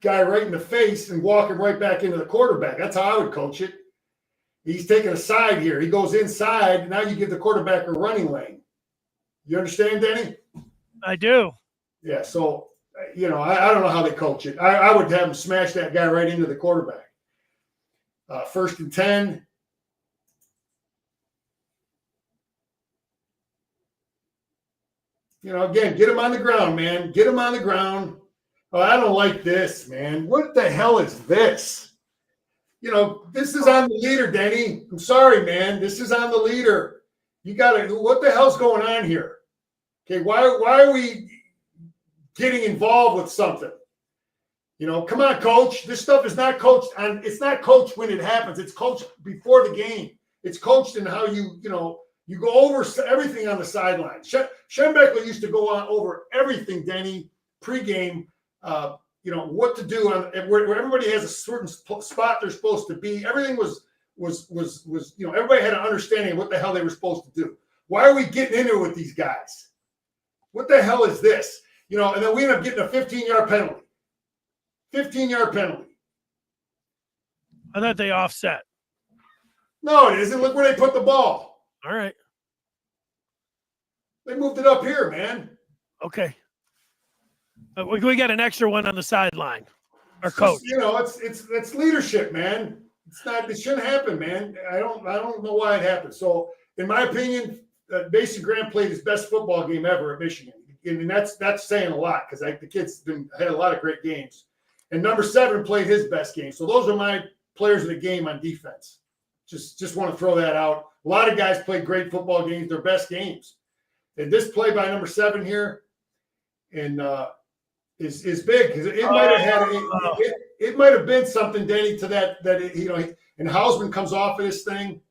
guy right in the face and walk him right back into the quarterback. That's how I would coach it. He's taking a side here. He goes inside. Now you give the quarterback a running lane. You understand, Denny? I do. Yeah, so, I don't know how they coach it. I would have him smash that guy right into the quarterback. 1st and 10. Again, get him on the ground, man. Get him on the ground. Oh, I don't like this, man. What the hell is this? This is on the leader, Denny. I'm sorry, man. This is on the leader. You got to – what the hell's going on here? Okay, why are we getting involved with something? Come on, coach. This stuff is not coached on – it's not coached when it happens. It's coached before the game. It's coached in how you go over everything on the sideline. Schembechler used to go on over everything, Denny, pregame, what to do where everybody has a certain spot they're supposed to be. Everything was everybody had an understanding of what the hell they were supposed to do. Why are we getting into it with these guys? What the hell is this? And then we end up getting a 15-yard penalty. 15-yard penalty. I thought they offset. No, it isn't. Look where they put the ball. All right. They moved it up here, man. Okay. We got an extra one on the sideline. Our coach. It's leadership, man. It's not. It shouldn't happen, man. I don't know why it happened. So, in my opinion, Mason Graham played his best football game ever at Michigan, and that's saying a lot because the kid's had a lot of great games. And number 7 played his best game. So those are my players of the game on defense. Just want to throw that out. A lot of guys played great football games, their best games. And this play by number 7 here, and is big because it might have had it might have been something, Denny, to that and Hausman comes off of this thing,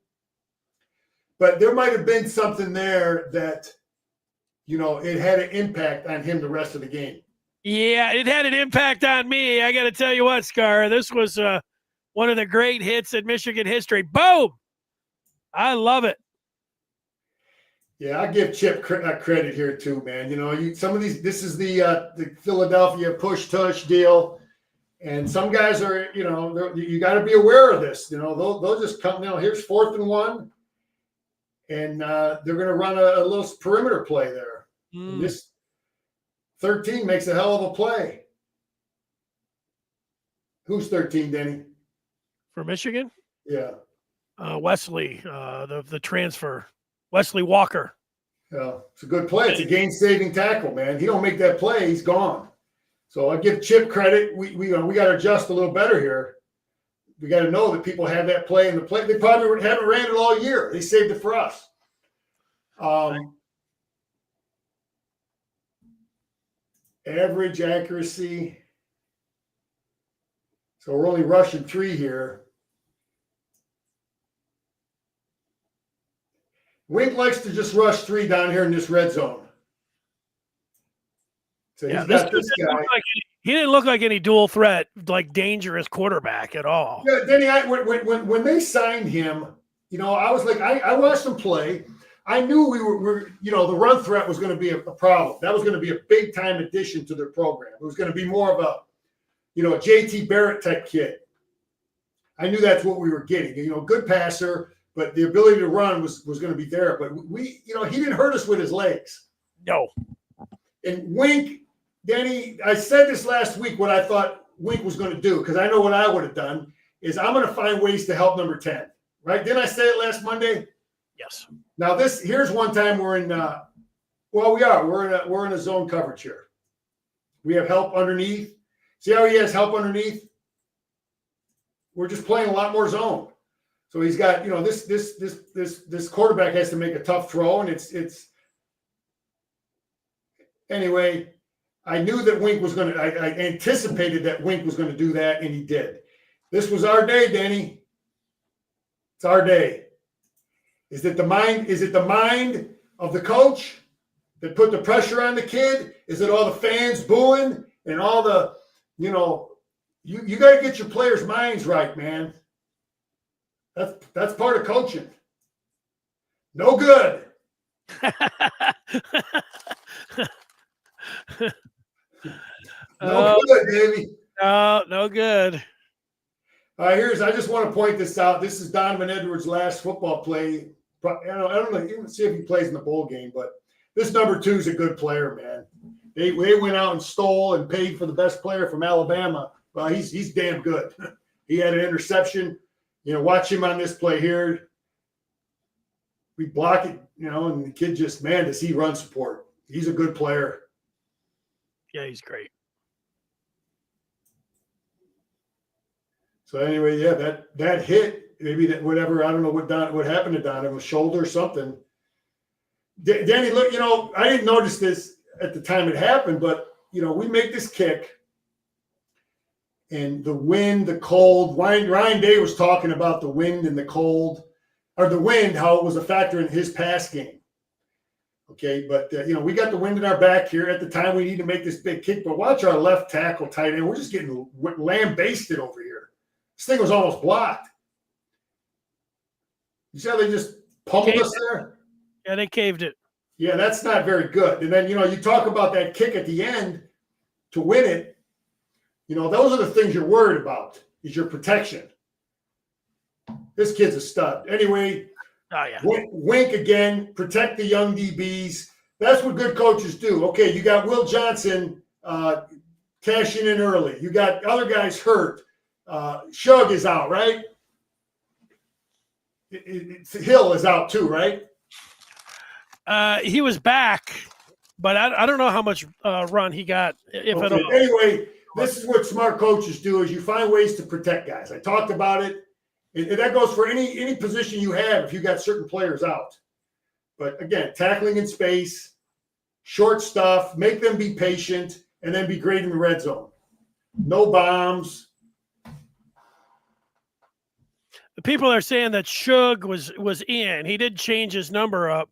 but there might have been something there that it had an impact on him the rest of the game. Yeah, it had an impact on me. I got to tell you what, Scar, this was one of the great hits in Michigan history. Boom! I love it. Yeah, I give Chip credit here too, man. Some of these. This is the Philadelphia push tush deal, and some guys are, you got to be aware of this. They'll just come. Here's 4th and 1, and they're going to run a little perimeter play there. This 13 makes a hell of a play. Who's 13, Denny? For Michigan? Yeah. Wesley, the transfer. Wesley Walker. Yeah, it's a good play. It's a game-saving tackle, man. He don't make that play, he's gone. So I give Chip credit. We got to adjust a little better here. We got to know that people have that play in the play. They probably haven't ran it all year. They saved it for us. Average accuracy. So we're only rushing 3 here. Wink likes to just rush 3 down here in this red zone. So he's got this guy. He didn't look like any dual threat, like dangerous quarterback at all. Yeah, Denny, when they signed him, I was like, I watched him play. I knew we were the run threat was going to be a problem. That was going to be a big time addition to their program. It was going to be more of a JT Barrett type kid. I knew that's what we were getting. Good passer, but the ability to run was going to be there. But he didn't hurt us with his legs. No. And Wink, Denny, I said this last week what I thought Wink was going to do, because I know what I would have done is I'm going to find ways to help number 10. Right? Didn't I say it last Monday? Yes. Now here's one time we're in we're in a zone coverage here. We have help underneath. See how he has help underneath? We're just playing a lot more zone. So he's got, this quarterback has to make a tough throw, and it's anyway. I knew that Wink was going to. I anticipated that Wink was going to do that, and he did. This was our day, Denny. It's our day. Is it the mind of the coach that put the pressure on the kid? Is it all the fans booing and all the, you got to get your players' minds right, man. That's part of coaching. No good. No good, baby. No good. I just want to point this out. This is Donovan Edwards' last football play. I don't know. Even see if he plays in the bowl game, but this number 2 is a good player, man. They went out and stole and paid for the best player from Alabama. Well, he's damn good. He had an interception. Watch him on this play here. We block it, and the kid just, man, does he run support. He's a good player. Yeah, he's great. So anyway, yeah, that hit, maybe that whatever, I don't know what happened to Donovan, shoulder or something. Danny, look, I didn't notice this at the time it happened, but we make this kick, and the wind, the cold. Ryan Day was talking about the wind and the cold, or the wind, how it was a factor in his pass game. Okay, but we got the wind in our back here. At the time, we need to make this big kick, but watch our left tackle tight end. We're just getting lambasted over here. This thing was almost blocked. You see how they just pummeled us there? Yeah, they caved it. Yeah, that's not very good. And then, you talk about that kick at the end to win it. Those are the things you're worried about, is your protection. This kid's a stud. Anyway, Wink again, protect the young DBs. That's what good coaches do. Okay, you got Will Johnson cashing in early. You got other guys hurt. Shug is out, right? Hill is out too, right? He was back, but I don't know how much run he got, if at all. Anyway, this is what smart coaches do: is you find ways to protect guys. I talked about it. And that goes for any position you have if you got certain players out. But again, tackling in space, short stuff, make them be patient, and then be great in the red zone. No bombs. The people are saying that Shug was in. He did change his number up.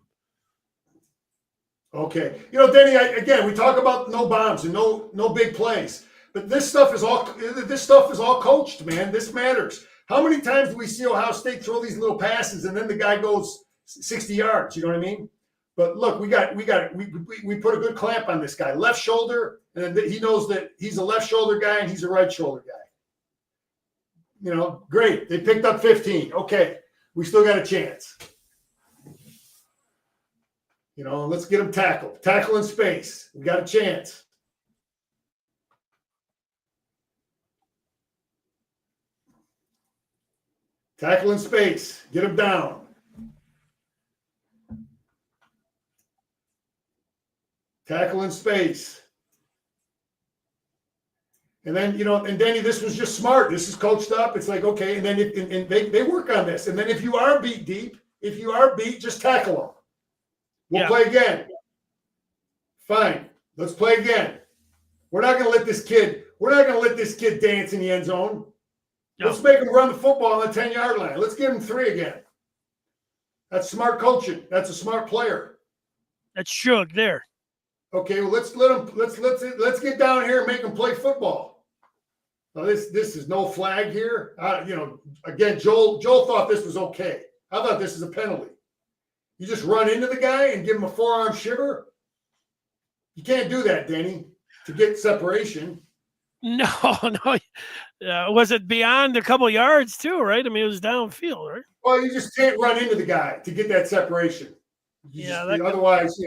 Okay. Denny, again, we talk about no bombs and no big plays. But this stuff is all coached, man. This matters. How many times do we see Ohio State throw these little passes and then the guy goes 60 yards? You know what I mean? But look, we put a good clamp on this guy. Left shoulder, and then he knows that he's a left shoulder guy and he's a right shoulder guy. Great. They picked up 15. Okay. We still got a chance. Let's get him tackled. Tackle in space. We got a chance. Tackle in space. Get him down. Tackle in space. And then, and Danny, this was just smart. This is coached up. It's like, okay, and then and they work on this. And then if you are beat deep, just tackle them. We'll play again. Fine. Let's play again. We're not going to let this kid dance in the end zone. No. Let's make him run the football on the 10-yard line. Let's give him 3 again. That's smart coaching. That's a smart player. That's Shug there. Okay, well let's get down here and make him play football. Now this is no flag here. Again, Joel thought this was okay. I thought this is a penalty. You just run into the guy and give him a forearm shiver. You can't do that, Danny, to get separation. No. Was it beyond a couple yards too, right? I mean, it was downfield, right? Well, you just can't run into the guy to get that separation. Otherwise,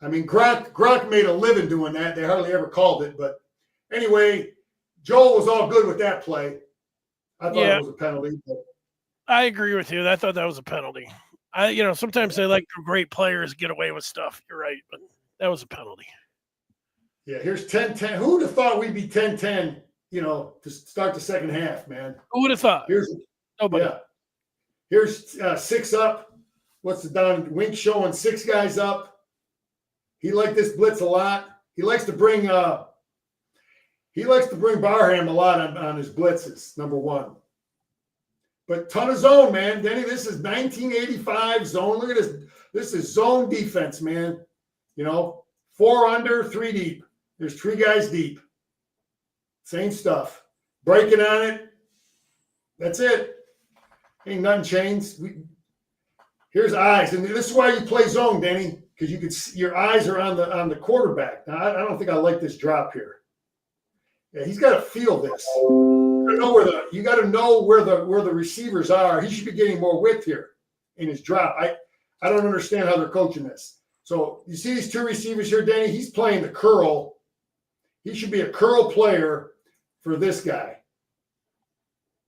Gronk made a living doing that. They hardly ever called it. But anyway, Joel was all good with that play. I thought it was a penalty. But I agree with you. I thought that was a penalty. Sometimes they like great players get away with stuff. You're right, but that was a penalty. Yeah, here's 10-10. Who would have thought we'd be 10-10, to start the second half, man? Who would have thought? Nobody. Yeah. Here's 6 up. What's the down? Wink showing 6 guys up. He liked this blitz a lot. He likes to bring Barham a lot on his blitzes, number 1. But ton of zone, man. Denny, this is 1985 zone. Look at this. This is zone defense, man. 4 under, 3 deep. There's 3 guys deep. Same stuff. Breaking on it. That's it. Ain't nothing changed. Here's eyes, and this is why you play zone, Denny, because you could see your eyes are on the quarterback. Now, I don't think I like this drop here. Yeah, he's got to feel this. You got to know where the receivers are. He should be getting more width here in his drop. I don't understand how they're coaching this. So you see these 2 receivers here, Danny. He's playing the curl. He should be a curl player for this guy.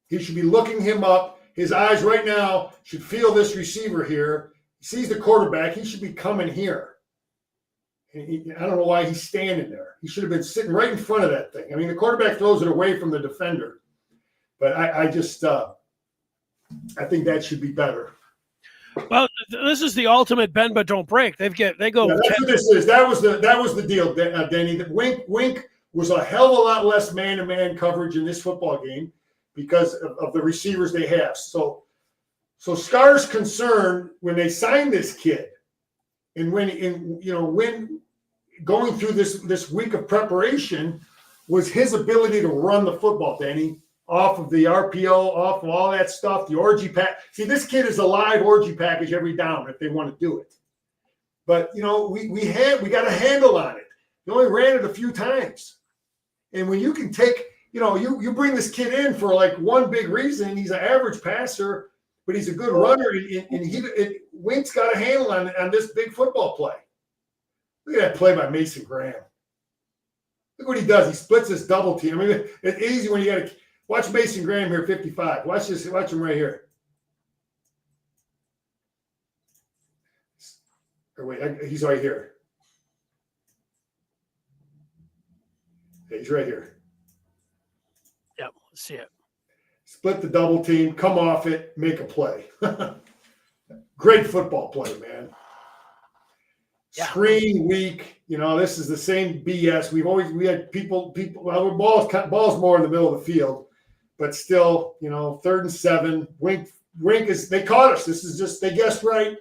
He should be looking him up. His eyes right now should feel this receiver here. He sees the quarterback. He should be coming here. I don't know why he's standing there. He should have been sitting right in front of that thing. I mean, the quarterback throws it away from the defender. But I think that should be better. Well, this is the ultimate bend but don't break. They go. Yeah, that's what this is. That was the deal, Denny. That Wink was a hell of a lot less man-to-man coverage in this football game because of the receivers they have. So Scar's concern when they signed this kid, and when going through this week of preparation, was his ability to run the football, Denny. Off of the RPO, off of all that stuff, the orgy pack. See, this kid is a live orgy package every down if they want to do it. But we got a handle on it. You only ran it a few times, and when you can take, you bring this kid in for like one big reason. He's an average passer, but he's a good runner, and Wink's got a handle on this big football play. Look at that play by Mason Graham. Look what he does. He splits this double team. I mean, it's easy when you got to. Watch Mason Graham here, 55. Watch this. Watch him right here. wait, he's right here. He's right here. Yeah, let's see it. Split the double team, come off it, make a play. Great football play, man. Yeah. Screen weak. This is the same BS. We had people. Well, balls more in the middle of the field, but still, 3rd and 7. Wink is. They caught us. This is just they guessed right.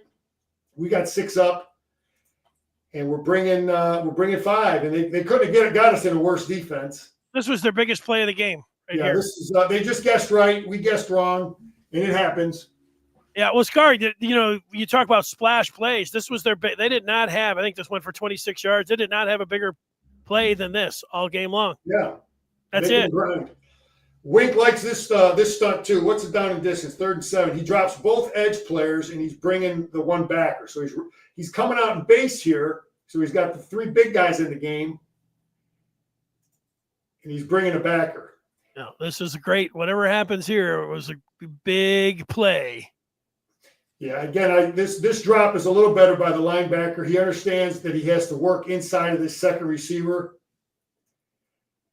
We got 6 up, and we're bringing 5, and they couldn't have got us in a worse defense. This was their biggest play of the game. Here. This is they just guessed right. We guessed wrong, and it happens. Yeah, well, Scar, you talk about splash plays. This was they did not have, I think this went for 26 yards. They did not have a bigger play than this all game long. Yeah. That's it. Wink likes this stunt too. What's it down in distance? 3rd and 7. He drops both edge players, and he's bringing the one backer. So he's coming out in base here. So he's got the 3 big guys in the game, and he's bringing a backer. No, this is great. Whatever happens here, it was a big play. Yeah, again, this drop is a little better by the linebacker. He understands that he has to work inside of this second receiver.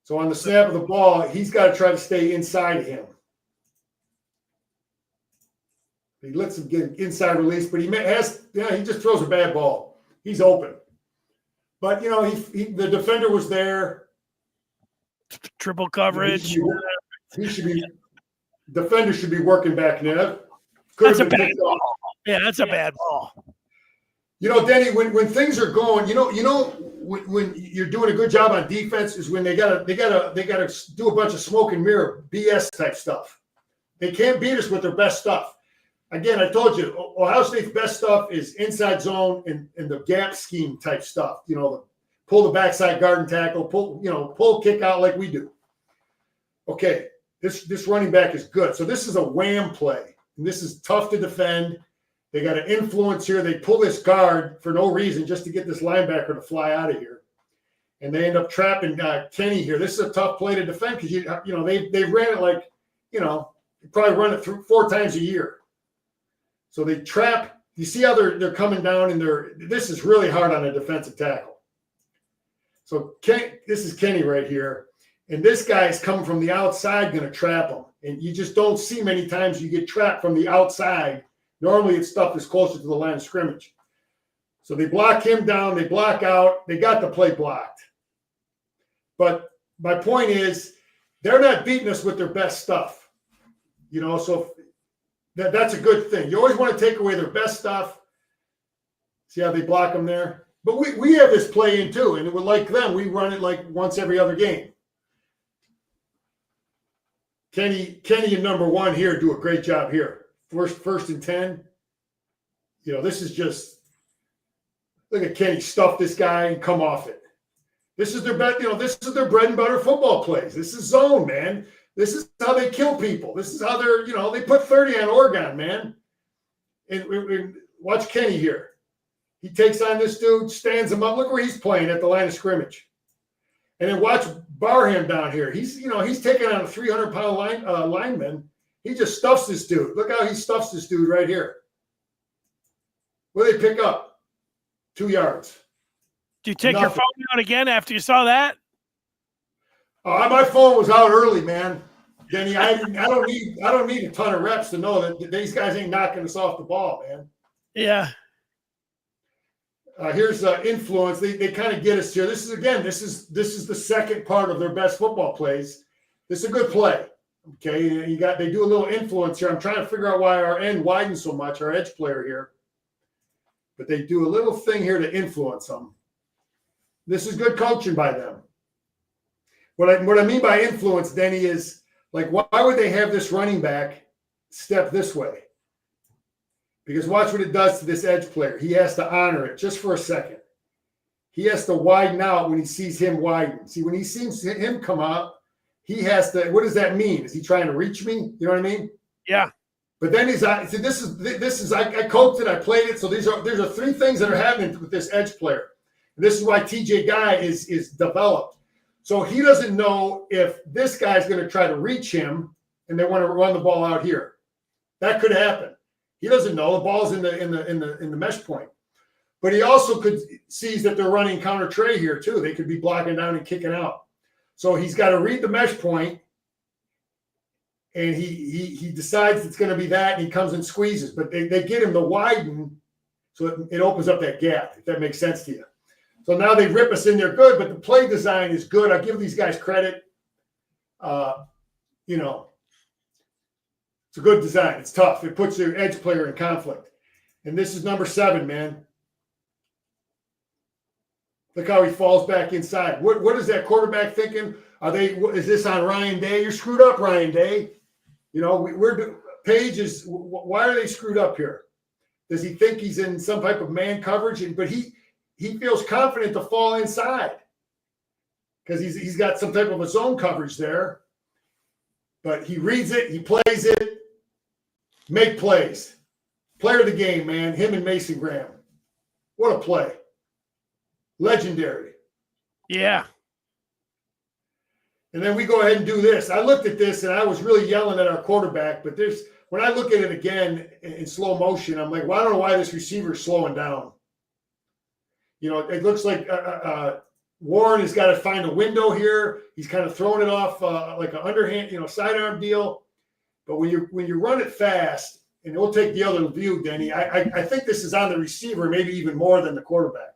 So on the snap of the ball, he's got to try to stay inside him. He lets him get inside release, but he just throws a bad ball. He's open. But, the defender was there. Triple coverage. Defender should be working back there. That's a bad ball. Yeah, that's a bad ball. Denny, when things are going, when you're doing a good job on defense is when they gotta do a bunch of smoke and mirror BS type stuff. They can't beat us with their best stuff. Again, I told you, Ohio State's best stuff is inside zone and the gap scheme type stuff. Pull the backside guard and tackle, pull kick out like we do. Okay, this running back is good. So this is a wham play. And this is tough to defend. They got an influence here. They pull this guard for no reason just to get this linebacker to fly out of here. And they end up trapping Kenny here. This is a tough play to defend because, they ran it like, they probably run it through 4 times a year. So they trap. You see how they're coming down and this is really hard on a defensive tackle. So this is Kenny right here. And this guy is coming from the outside going to trap him. And you just don't see many times you get trapped from the outside. Normally it's stuff that's closer to the line of scrimmage. So they block him down. They block out. They got the play blocked. But my point is they're not beating us with their best stuff. So that's a good thing. You always want to take away their best stuff. See how they block them there? But we have this play in too. And like them, we run it like once every other game. Kenny and number 1 here do a great job here. First and 10. This is just look at Kenny stuff this guy and come off it. This is their this is their bread and butter football plays. This is zone, man. This is how they kill people. This is how they put 30 on Oregon, man. And watch Kenny here. He takes on this dude, stands him up. Look where he's playing at the line of scrimmage. And then watch Barham down here. He's taking on a 300-pound lineman. He just stuffs this dude. Look how he stuffs this dude right here. What do they pick up? 2 yards. Do you take your phone out again after you saw that? My phone was out early, man. Denny, I don't need a ton of reps to know that these guys ain't knocking us off the ball, man. Yeah. Here's influence. They kind of get us here. This is the second part of their best football plays. This is a good play. Okay, they do a little influence here. I'm trying to figure out why our end widens so much, our edge player here. But they do a little thing here to influence them. This is good coaching by them. What I mean by influence, Denny, is like why would they have this running back step this way? Because watch what it does to this edge player. He has to honor it just for a second. He has to widen out when he sees him widen. See, when he sees him come out, he has to. What does that mean? Is he trying to reach me? You know what I mean? Yeah. But then this is. I coached it. I played it. So there's 3 things that are happening with this edge player. And this is why TJ Guy is developed. So he doesn't know if this guy's going to try to reach him and they want to run the ball out here. That could happen. He doesn't know the ball's in the mesh point. But he also sees that they're running counter trey here too. They could be blocking down and kicking out. So he's got to read the mesh point, and he decides it's going to be that, and he comes and squeezes. But they get him to widen, so it opens up that gap, if that makes sense to you. So now they rip us in there good, but the play design is good. I give these guys credit. You know, it's a good design. It's tough. It puts your edge player in conflict. And this is number 7, man. Look how he falls back inside. What is that quarterback thinking? Is this on Ryan Day? You're screwed up, Ryan Day. You know, Page is. Why are they screwed up here? Does he think he's in some type of man coverage? But he feels confident to fall inside because he's got some type of a zone coverage there. But he reads it, he plays it, make plays. Player of the game, man. Him and Mason Graham. What a play. Legendary. Yeah. And then we go ahead and do this. I looked at this and I was really yelling at our quarterback, but when I look at it again in slow motion, I'm like, well, I don't know why this receiver is slowing down. You know, it looks like Warren has got to find a window here. He's kind of throwing it off like an underhand, sidearm deal. But when you run it fast, and we'll take the other view, Denny, I think this is on the receiver, maybe even more than the quarterback.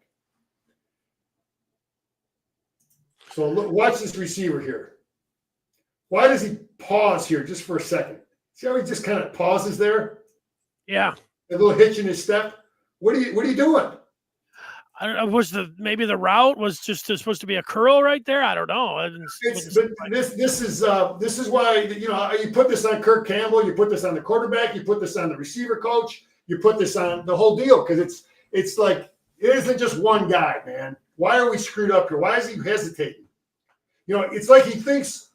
So watch this receiver here. Why does he pause here just for a second? See how he just kind of pauses there? Yeah. A little hitch in his step. What are you doing? I don't know. Maybe the route was just supposed to be a curl right there? I don't know. This is why you put this on Kirk Campbell, you put this on the quarterback, you put this on the receiver coach, you put this on the whole deal because it's like it isn't just one guy, man. Why are we screwed up here? Why is he hesitating? It's like he thinks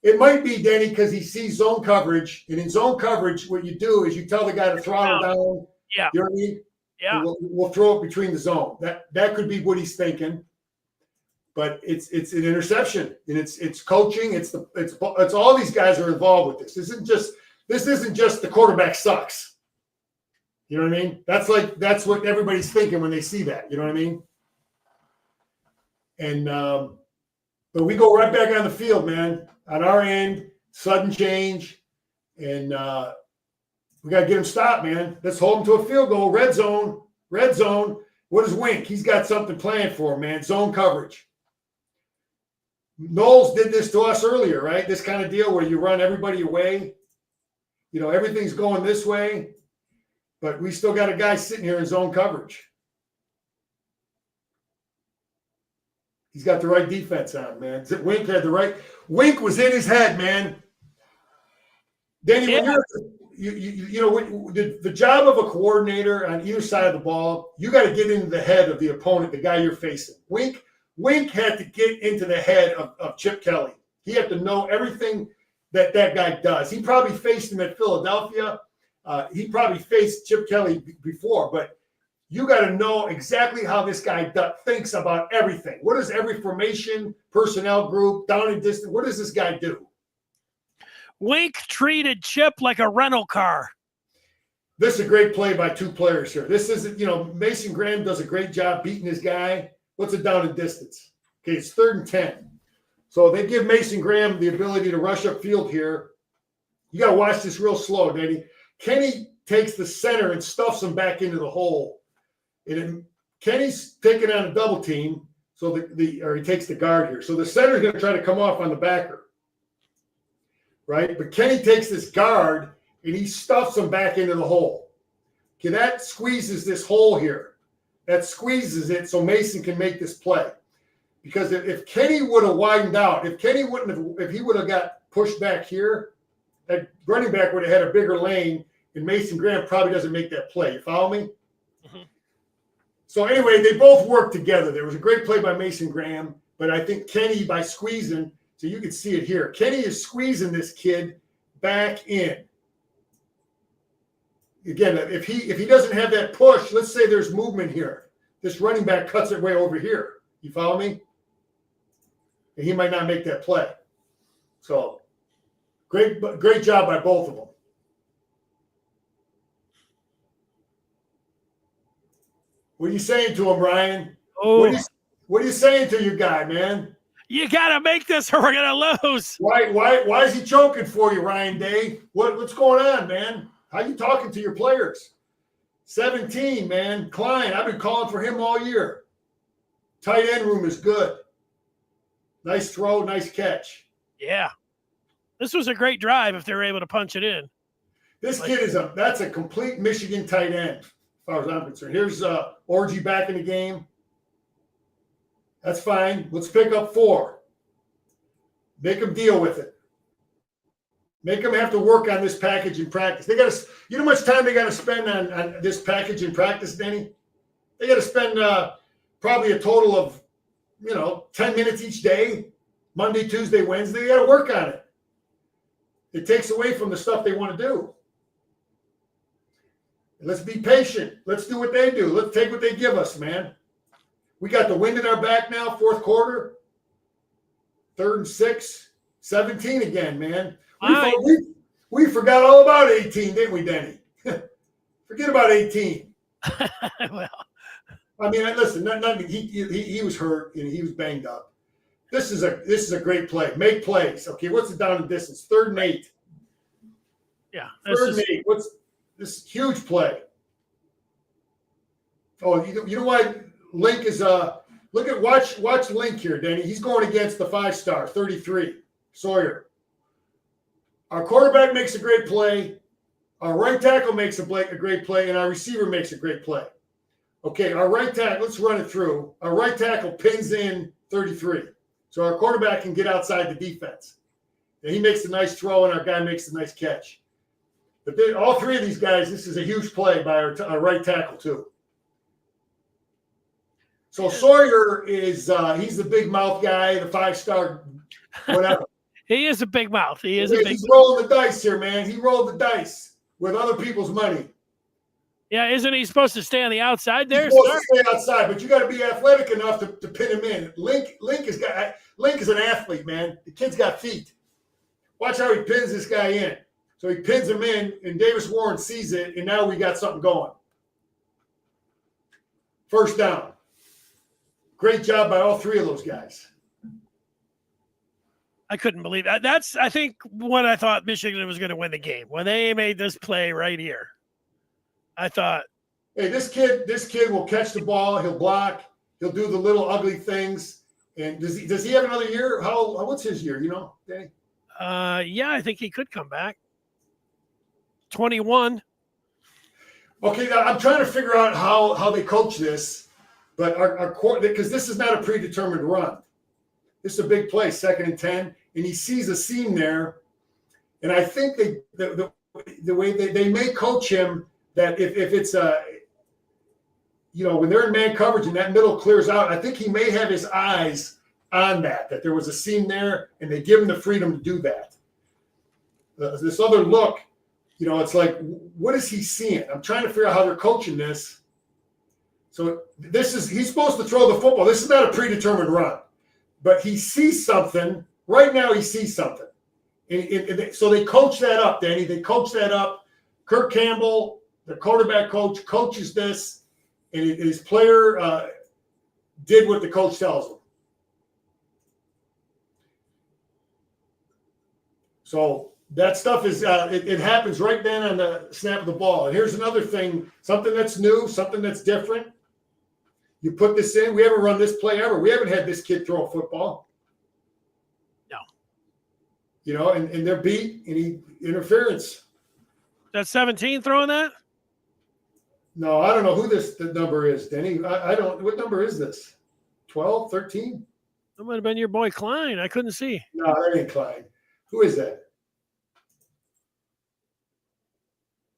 it might be, Denny, because he sees zone coverage, and in zone coverage, what you do is you tell the guy to throttle down. Yeah. You know what I mean? Yeah. We'll throw it between the zone. That could be what he's thinking, but it's an interception, and it's coaching. It's all these guys are involved with this. This isn't just the quarterback sucks. You know what I mean? That's what everybody's thinking when they see that. You know what I mean? And but we go right back on the field, man. On our end, sudden change, and we got to get him stopped, man. Let's hold him to a field goal. Red zone. What is Wink? He's got something planned for him, man. Zone coverage. Knowles did this to us earlier, right? This kind of deal where you run everybody away. Everything's going this way, but we still got a guy sitting here in zone coverage. He's got the right defense on, man. Wink had the right. Wink was in his head, man. Danny, when the job of a coordinator on either side of the ball, you got to get into the head of the opponent, the guy you're facing. Wink had to get into the head of Chip Kelly. He had to know everything that guy does. He probably faced him at Philadelphia. He probably faced Chip Kelly before, but you got to know exactly how this guy thinks about everything. What does every formation, personnel group, down and distance, what does this guy do? Wink treated Chip like a rental car. This is a great play by two players here. This isn't, Mason Graham does a great job beating his guy. What's it down and distance? Okay, it's 3rd and 10. So they give Mason Graham the ability to rush upfield here. You got to watch this real slow, Danny. Kenny takes the center and stuffs him back into the hole. And Kenny's taking on a double team, so he takes the guard here. So the center's going to try to come off on the backer, right? But Kenny takes this guard and he stuffs him back into the hole. Okay, that squeezes this hole here. That squeezes it so Mason can make this play. Because if Kenny would have widened out, if he would have got pushed back here, that running back would have had a bigger lane, and Mason Graham probably doesn't make that play. You follow me? Mm-hmm. So anyway, they both worked together. There was a great play by Mason Graham, but I think Kenny, by squeezing, so you can see it here, Kenny is squeezing this kid back in. Again, if he doesn't have that push, let's say there's movement here. This running back cuts it way over here. You follow me? And he might not make that play. So great job by both of them. What are you saying to him, Ryan? Oh, what are you saying to your guy, man? you got to make this or we're going to lose. Why is he choking for you, Ryan Day? What's going on, man? How you talking to your players? 17, man. Klein, I've been calling for him all year. Tight end room is good. Nice throw, nice catch. Yeah. This was a great drive if they were able to punch it in. This kid that's a complete Michigan tight end, as far as I'm concerned. Here's Orgy back in the game. That's fine. Let's pick up 4. Make them deal with it. Make them have to work on this package in practice. They got to. You know how much time they got to spend on this package in practice, Denny? They got to spend probably a total of 10 minutes each day, Monday, Tuesday, Wednesday. They got to work on it. It takes away from the stuff they want to do. Let's be patient. Let's do what they do. Let's take what they give us, man. We got the wind in our back now, fourth quarter. 3rd and 6, 17 again, man. We forgot all about 18, didn't we, Denny? Forget about 18. Well, I mean, listen, he was hurt and he was banged up. This is a great play. Make plays. Okay, what's the down and distance? 3rd and 8. Yeah. 3rd and 8. What's this huge play? Oh, you know why Link is watch Link here, Denny. He's going against the 5-star, 33, Sawyer. Our quarterback makes a great play. Our right tackle makes a great play, and our receiver makes a great play. Okay, our right tackle, let's run it through. Our right tackle pins in 33. So our quarterback can get outside the defense. And he makes a nice throw, and our guy makes a nice catch. But all 3 of these guys, this is a huge play by our right tackle, too. So Sawyer is he's the big mouth guy, the 5-star, whatever. He is a big mouth. He's rolling the dice here, man. He rolled the dice with other people's money. Yeah, isn't he supposed to stay on the outside there? He's supposed to stay outside, but you got to be athletic enough to pin him in. Link is an athlete, man. The kid's got feet. Watch how he pins this guy in. So he pins him in, and Davis Warren sees it, and now we got something going. First down. Great job by all 3 of those guys. I couldn't believe that. That's, I think, when I thought Michigan was going to win the game. When they made this play right here, I thought, hey, this kid will catch the ball. He'll block. He'll do the little ugly things. And does he have another year? What's his year? Danny? Yeah, I think he could come back. 21. Okay, now I'm trying to figure out how they coach this, but because this is not a predetermined run. This is a big play, 2nd and 10, and he sees a seam there, and I think the way they may coach him that if it's when they're in man coverage and that middle clears out, I think he may have his eyes on that there was a seam there, and they give him the freedom to do that. This other look, it's like, what is he seeing? I'm trying to figure out how they're coaching this. So he's supposed to throw the football. This is not a predetermined run, but he sees something. Right now he sees something. So they coach that up, Danny. They coach that up. Kirk Campbell, the quarterback coach, coaches this, and his player did what the coach tells him. So that stuff is it happens right then on the snap of the ball. And here's another thing, something that's new, something that's different. You put this in. We haven't run this play ever. We haven't had this kid throw a football. No. And they're beat, and interference. That's 17 throwing that? No, I don't know who the number is, Denny. I don't. What number is this? 12, 13? That might have been your boy Klein. I couldn't see. No, that ain't Klein. Who is that?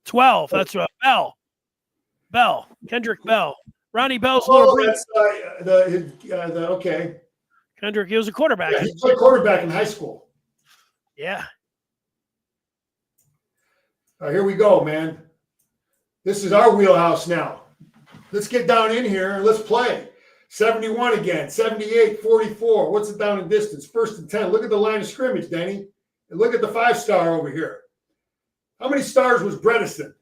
12. That's Bell. Kendrick Bell. Ronnie Bell's little brother. That's okay. Kendrick, he was a quarterback. Yeah, he played quarterback in high school. Yeah. All right, here we go, man. This is our wheelhouse now. Let's get down in here and let's play. 71 again, 78, 44. What's it down in distance? 1st and 10. Look at the line of scrimmage, Danny. And look at the 5-star over here. How many stars was Bredesen?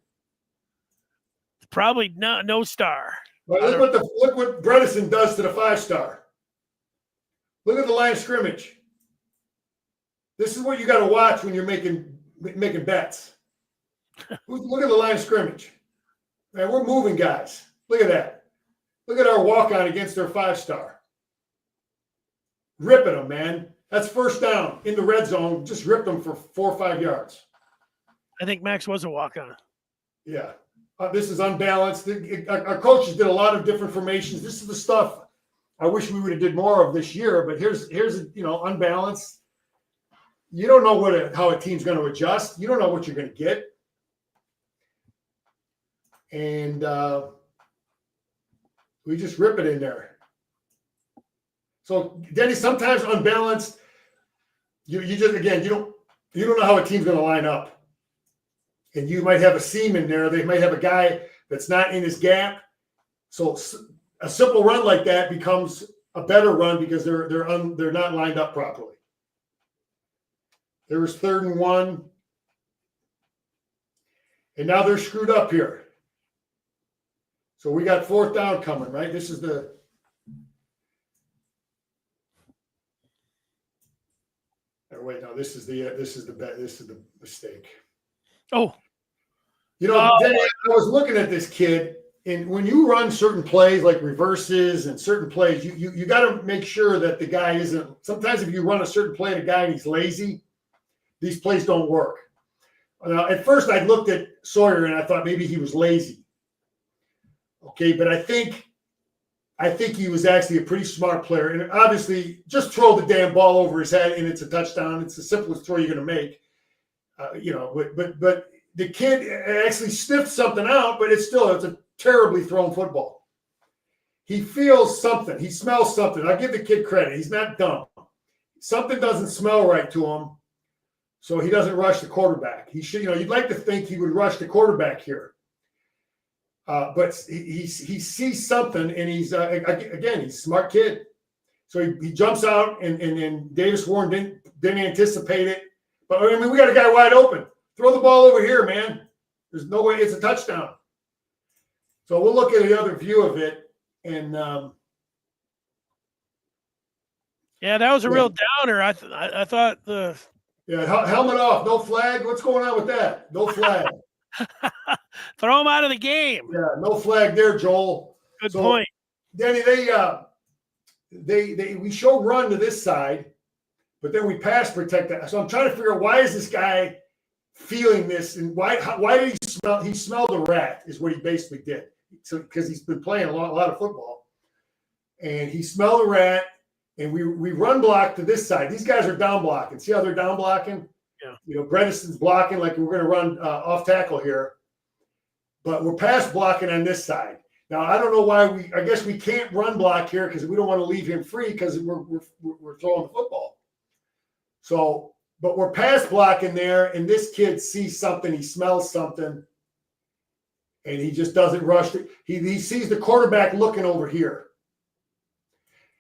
Probably no star. Well, look what Bredesen does to the 5-star. Look at the line of scrimmage. This is what you got to watch when you're making bets. Look at the line of scrimmage. Man, we're moving guys. Look at that. Look at our walk-on against their 5-star. Ripping them, man. That's first down in the red zone. Just ripped them for 4 or 5 yards. I think Max was a walk-on. Yeah. This is unbalanced. Our coaches did a lot of different formations. This is the stuff I wish we would have did more of this year, but here's unbalanced. You don't know how a team's going to adjust. You don't know what you're going to get. And we just rip it in there. So Denny, sometimes unbalanced, you don't know how a team's going to line up. And you might have a seam in there. They might have a guy that's not in his gap. So a simple run like that becomes a better run because they're not lined up properly. There was 3rd and 1. And now they're screwed up here. So we got 4th down coming, right? This is the this is the mistake. Oh. Denny, I was looking at this kid, and when you run certain plays like reverses and certain plays, you got to make sure that the guy isn't. Sometimes if you run a certain play at a guy and he's lazy, these plays don't work. At first, I looked at Sawyer and I thought maybe he was lazy. Okay, but I think he was actually a pretty smart player, and obviously just throw the damn ball over his head and it's a touchdown. It's the simplest throw you're going to make. But the kid actually sniffed something out, but it's a terribly thrown football. He feels something. He smells something. I give the kid credit. He's not dumb. Something doesn't smell right to him, so he doesn't rush the quarterback. He should, you'd like to think he would rush the quarterback here. But he sees something, and he's a smart kid. So he jumps out, and Davis Warren didn't anticipate it. But I mean, we got a guy wide open. Throw the ball over here, man. There's no way it's a touchdown. So we'll look at the other view of it. And that was a real downer. I thought the helmet off, no flag. What's going on with that? No flag. Throw him out of the game. Yeah, no flag there, Joel. Good point. Danny, we show run to this side, but then we pass protect that. So I'm trying to figure out, why is this guy feeling this, and why did he smell? He smelled a rat, is what he basically did. So because he's been playing a lot of football, and he smelled a rat, and we run block to this side. These guys are down blocking. See how they're down blocking? Yeah. Bredesen's blocking like we're going to run off tackle here, but we're pass blocking on this side. Now I don't know why I guess we can't run block here because we don't want to leave him free because we're throwing the football. So. But we're pass blocking there, and this kid sees something. He smells something, and he just doesn't rush it. He sees the quarterback looking over here.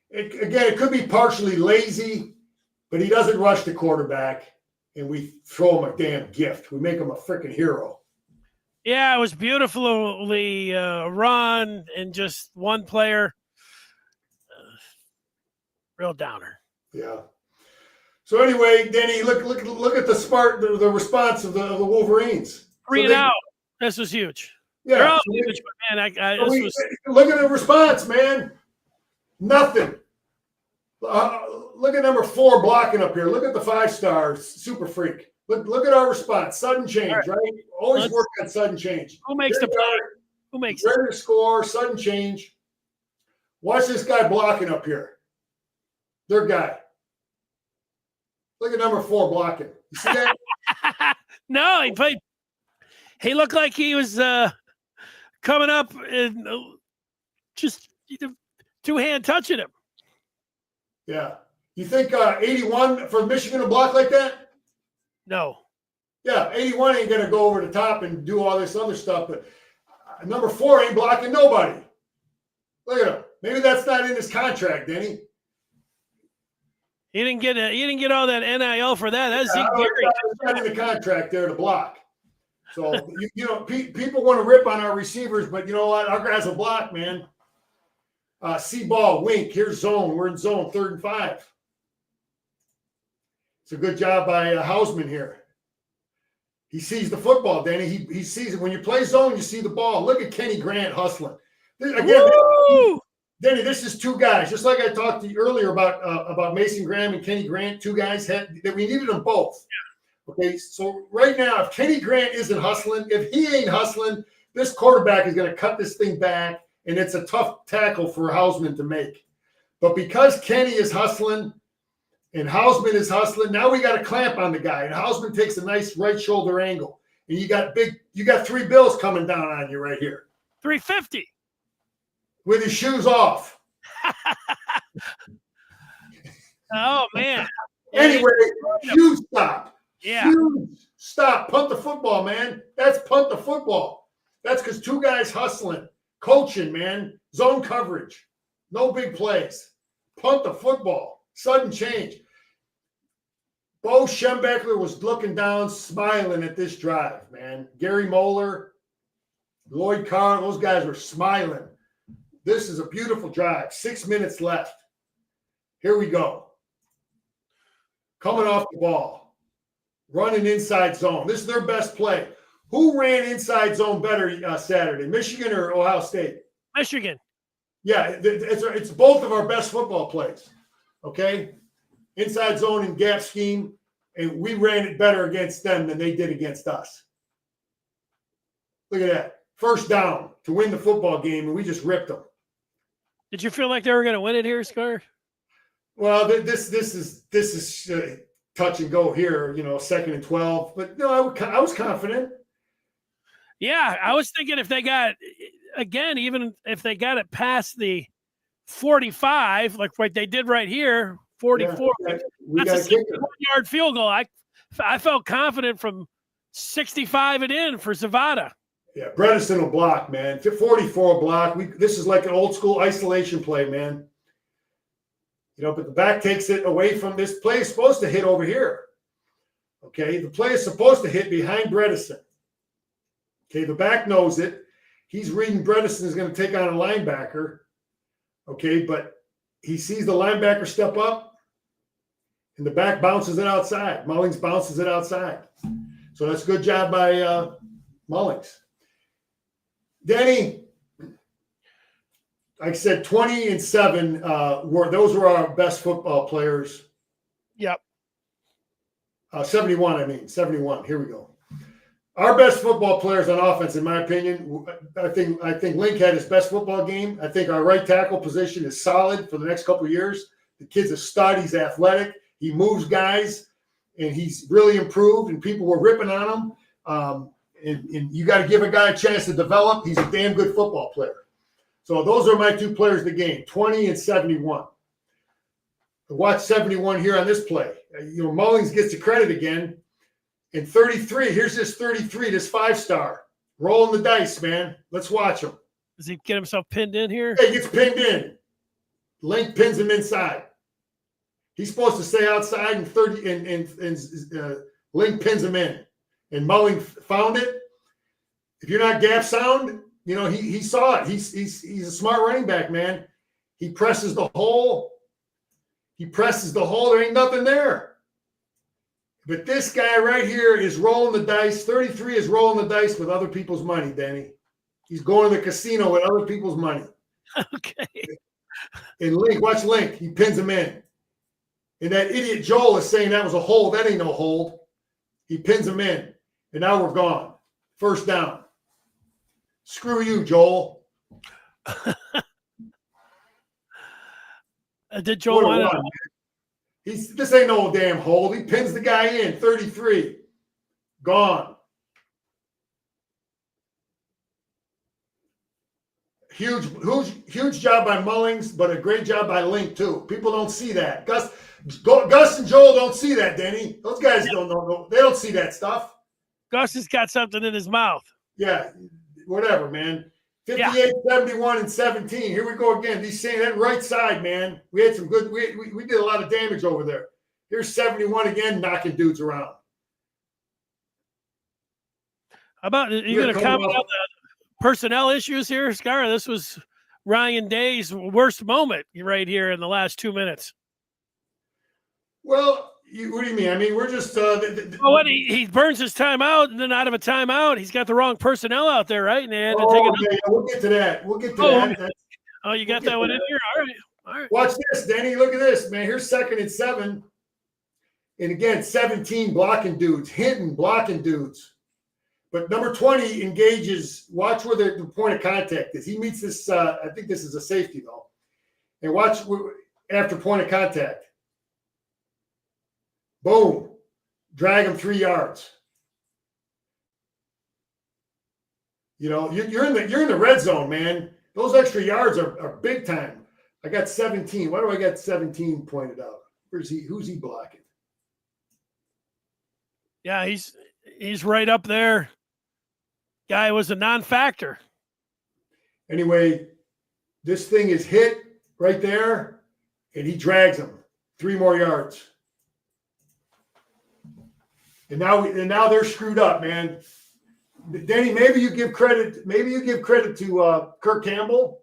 It could be partially lazy, but he doesn't rush the quarterback, and we throw him a damn gift. We make him a freaking hero. Yeah, it was beautifully run, and just one player. Real downer. Yeah. So anyway, Danny, look at the response of the Wolverines. 3 and out. This was huge. Yeah, they're all huge, but man, look at the response, man. Nothing. Look at number 4 blocking up here. Look at the 5-star super freak. Look at our response. Sudden change, right? Always work on sudden change. Who makes the play? Who makes it? Ready to score, sudden change. Watch this guy blocking up here. Their guy. Look at number 4 blocking. You see that? No, he played. He looked like he was coming up and just 2-hand touching him. Yeah. You think 81 for Michigan to block like that? No. Yeah, 81 ain't going to go over the top and do all this other stuff. But number 4 ain't blocking nobody. Look at him. Maybe that's not in his contract, Denny. He didn't get all that NIL for that. That's it's not in the contract there to block. So people want to rip on our receivers, but you know what? Our guys will block, man. See ball, wink. Here's zone. We're in zone, 3rd and 5. It's a good job by Hausman here. He sees the football, Danny. He sees it. When you play zone, you see the ball. Look at Kenny Grant hustling. Again, Danny, this is 2 guys. Just like I talked to you earlier about Mason Graham and Kenny Grant, 2 guys that we needed them both. Okay, so right now, if Kenny Grant isn't hustling, if he ain't hustling, this quarterback is going to cut this thing back, and it's a tough tackle for Hausman to make. But because Kenny is hustling and Hausman is hustling, now we got a clamp on the guy, and Hausman takes a nice right shoulder angle, and you got 3 bills coming down on you right here. 350 with his shoes off. Oh man. Anyway, huge stop. Yeah. Huge stop. Punt the football, man. That's punt the football. That's because 2 guys hustling, coaching, man. Zone coverage. No big plays. Punt the football. Sudden change. Bo Schembechler was looking down, smiling at this drive, man. Gary Moeller, Lloyd Carr, those guys were smiling. This is a beautiful drive. 6 minutes left. Here we go. Coming off the ball. Running inside zone. This is their best play. Who ran inside zone better Saturday, Michigan or Ohio State? Michigan. Yeah, it's both of our best football plays. Okay? Inside zone and gap scheme, and we ran it better against them than they did against us. Look at that. First down to win the football game, and we just ripped them. Did you feel like they were going to win it here, Scar? Well, this is touch and go here, 2nd and 12. But no, I was confident. Yeah, I was thinking if they got, again, even if they got it past the 45, like what they did right here, 44, that's a 61-yard field goal. I felt confident from 65 and in for Zavada. Yeah, Bredesen will block, man. 44 block. This is like an old school isolation play, man. But the back takes it away from this play is supposed to hit over here. Okay, the play is supposed to hit behind Bredesen. Okay, the back knows it. He's reading Bredesen is going to take on a linebacker. Okay, but he sees the linebacker step up, and the back bounces it outside. Mullings bounces it outside. So that's a good job by Mullings. Denny, like I said, 20 and 7 those were our best football players. Yep. 71. Here we go. Our best football players on offense, in my opinion, I think Link had his best football game. I think our right tackle position is solid for the next couple of years. The kid's a stud. He's athletic. He moves guys, and he's really improved, and people were ripping on him. And you got to give a guy a chance to develop. He's a damn good football player. So those are my 2 players of the game, 20 and 71. Watch 71 here on this play. Mullings gets the credit again. And 33, here's this 33, this 5-star. Rolling the dice, man. Let's watch him. Does he get himself pinned in here? Yeah, he gets pinned in. Link pins him inside. He's supposed to stay outside, and Link pins him in. And Mulling found it. If you're not gap sound, he saw it. He's a smart running back, man. He presses the hole. There ain't nothing there. But this guy right here is rolling the dice. 33 is rolling the dice with other people's money, Danny. He's going to the casino with other people's money. Okay. And Link, watch Link. He pins him in. And that idiot Joel is saying that was a hold. That ain't no hold. He pins him in. And now we're gone. First down. Screw you, Joel. Did Joel want to? This ain't no damn hold. He pins the guy in. 33. Gone. Huge job by Mullings, but a great job by Link, too. People don't see that. Gus and Joel don't see that, Denny. Those guys don't know. They don't see that stuff. Gus has got something in his mouth. Yeah, whatever, man. 58, 71, and 17. Here we go again. He's saying that right side, man. We had some good. We did a lot of damage over there. Here's 71 again, knocking dudes around. How about you going to comment on the personnel issues here, Scar? This was Ryan Day's worst moment right here in the last 2 minutes. Well, what do you mean? I mean, we're just what he burns his timeout, and then out of a timeout, he's got the wrong personnel out there, right? And they had to take it. Yeah, we'll get to that. We'll get to that. You got that one in here. All right. Watch this, Danny. Look at this, man. Here's 2nd and 7. And again, 17 blocking dudes, hitting blocking dudes. But number 20 engages. Watch where the point of contact is. He meets this. I think this is a safety, though. And watch after point of contact. Boom. Drag him 3 yards. You know, you're in the red zone, man. Those extra yards are big time. I got 17. Why do I got 17 pointed out? Where's he? Who's he blocking? Yeah, he's right up there. Guy was a non-factor. Anyway, this thing is hit right there, and he drags him 3 more yards. And now they're screwed up, man. Danny, maybe you give credit to Kirk Campbell.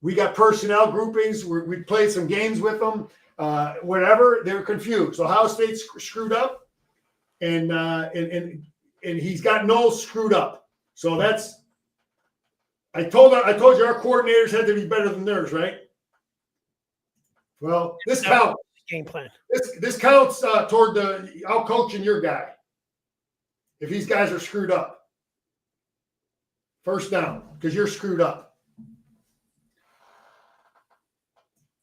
We got personnel groupings. We played some games with them. Whatever, they were confused. Ohio State's screwed up, and he's got Knowles screwed up. So that's. I told you our coordinators had to be better than theirs, right? Well, this counts. Game plan. This counts toward the out coaching your guy. If these guys are screwed up, first down because you're screwed up.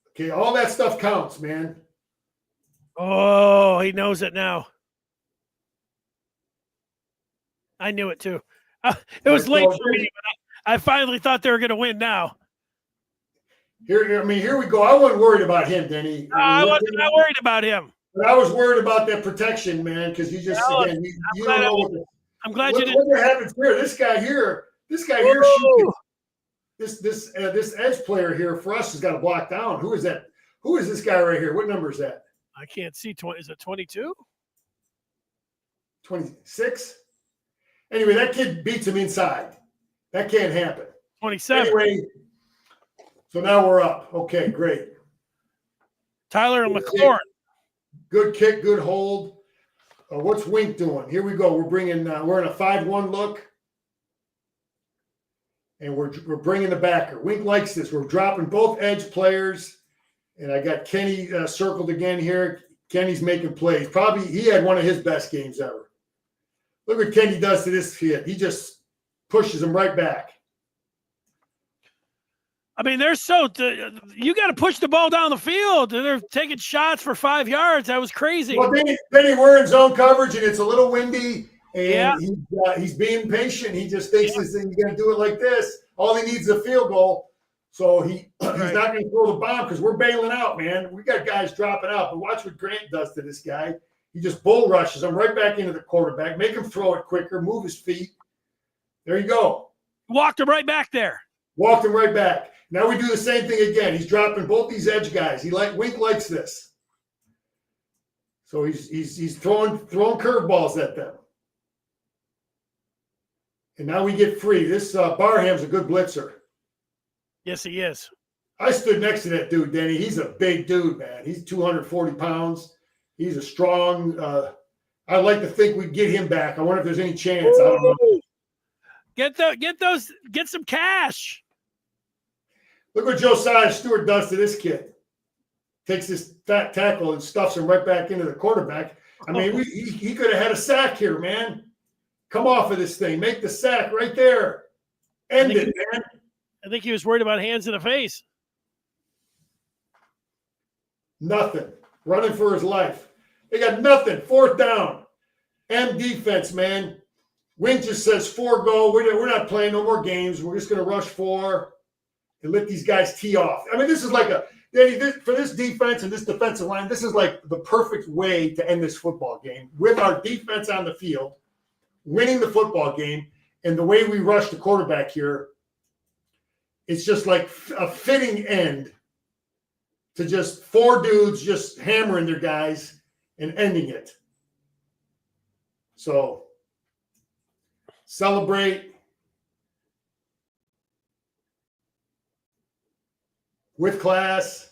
Okay, all that stuff counts, man. Oh, he knows it now. I knew it too. It was late for me, but I finally thought they were going to win now. Here we go. I wasn't worried about him, Denny. I wasn't worried about him. But I was worried about that protection, man, because you just again you don't know. I'm glad you didn't. What happens here? This guy here, this edge player here for us has got to block down. Who is that? Who is this guy right here? What number is that? I can't see. Is it 22? 26? Anyway, that kid beats him inside. That can't happen. 27. Anyway, so now we're up. Okay, great. Tyler and McLaurin. Good kick, good hold. What's Wink doing? Here we go. We're in a 5-1 look. And we're bringing the backer. Wink likes this. We're dropping both edge players. And I got Kenny circled again here. Kenny's making plays. Probably he had one of his best games ever. Look what Kenny does to this kid. He just pushes him right back. I mean, they're you got to push the ball down the field. They're taking shots for 5 yards. That was crazy. Well, Benny, we're in zone coverage, and it's a little windy, and he's being patient. He just thinks this thing, you're going to do it like this. All he needs is a field goal. So he's not going to throw the bomb because we're bailing out, man. We got guys dropping out. But watch what Grant does to this guy. He just bull rushes him right back into the quarterback, make him throw it quicker, move his feet. There you go. Walked him right back there. Walked him right back. Now we do the same thing again. He's dropping both these edge guys. Wink likes this. So he's throwing curveballs at them. And now we get free. This Barham's a good blitzer. Yes, he is. I stood next to that dude, Denny. He's a big dude, man. He's 240 pounds. He's a strong. I'd like to think we'd get him back. I wonder if there's any chance. I don't know. Get some cash. Look what Josiah Stewart does to this kid. Takes this fat tackle and stuffs him right back into the quarterback. I mean, he could have had a sack here, man. Come off of this thing. Make the sack right there. End it, man. I think he was worried about hands in the face. Nothing. Running for his life. They got nothing. 4th down. M defense, man. Wink just says 4 go. We're not playing no more games. We're just going to rush 4 and let these guys tee off. I mean, this is like for this defense and this defensive line, this is like the perfect way to end this football game with our defense on the field, winning the football game, and the way we rush the quarterback here. It's just like a fitting end to just 4 dudes just hammering their guys and ending it. So celebrate. with class.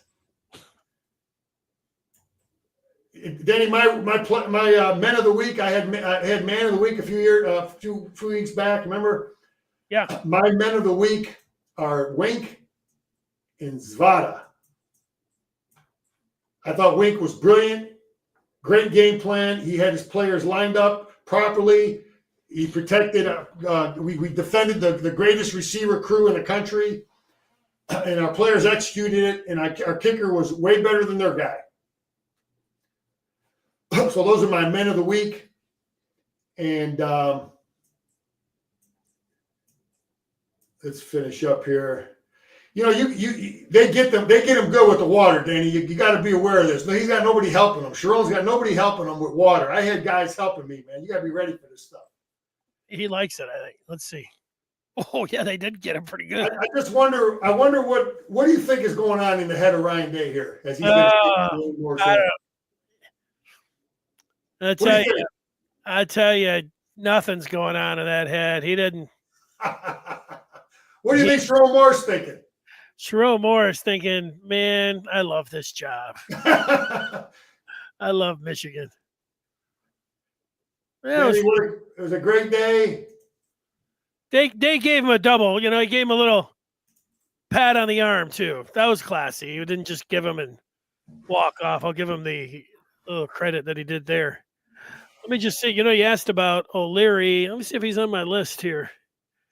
Danny, my men of the week. I had man of the week a few weeks back. Remember? Yeah. My men of the week are Wink and Zvada. I thought Wink was brilliant. Great game plan. He had his players lined up properly. He protected. We defended the greatest receiver crew in the country, and our players executed it. And our kicker was way better than their guy. So those are my men of the week. And let's finish up here. You know, they get them good with the water, Danny. You got to be aware of this. No, he's got nobody helping him. Sharon's got nobody helping him with water. I had guys helping me, man. You got to be ready for this stuff. He likes it, I think. Let's see. Oh yeah, they did get him pretty good. I just wonder. I wonder what do you think is going on in the head of Ryan Day here as he's been more. I don't know. I tell you, nothing's going on in that head. He didn't. What do you think Sharon Moore's thinking? Sharon Moore is thinking, man, I love this job. I love Michigan. Yeah, it was a great day. They gave him a double. You know, he gave him a little pat on the arm, too. That was classy. He didn't just give him and walk off. I'll give him the little credit that he did there. Let me just see. You know, you asked about O'Leary. Let me see if he's on my list here.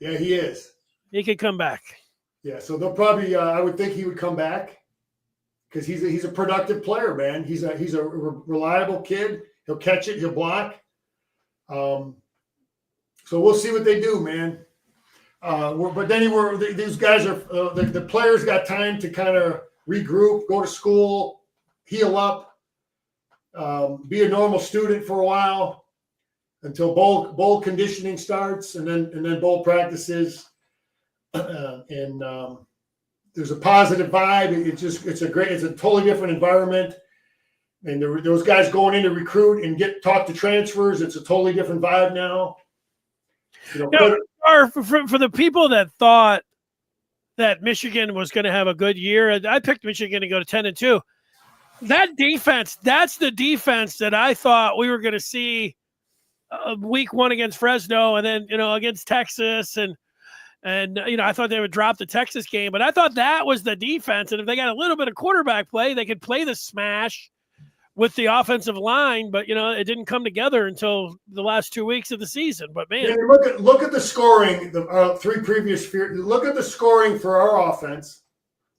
Yeah, he is. He could come back. Yeah, so they'll probably. I would think he would come back because he's a productive player, man. He's a reliable kid. He'll catch it. He'll block. So we'll see what they do, man. But then these guys are the players got time to kind of regroup, go to school, heal up, be a normal student for a while until bowl conditioning starts, and then bowl practices. And there's a positive vibe. It's a totally different environment. And those guys going in to recruit and talk to transfers, it's a totally different vibe now. You know, for the people that thought that Michigan was going to have a good year, I picked Michigan to go to 10-2. That defense, that's the defense that I thought we were going to see week one against Fresno, and then against Texas, and I thought they would drop the Texas game, but I thought that was the defense, and if they got a little bit of quarterback play, they could play the smash with the offensive line, but it didn't come together until the last 2 weeks of the season. But man, look at the scoring. The three previous. Look at the scoring for our offense.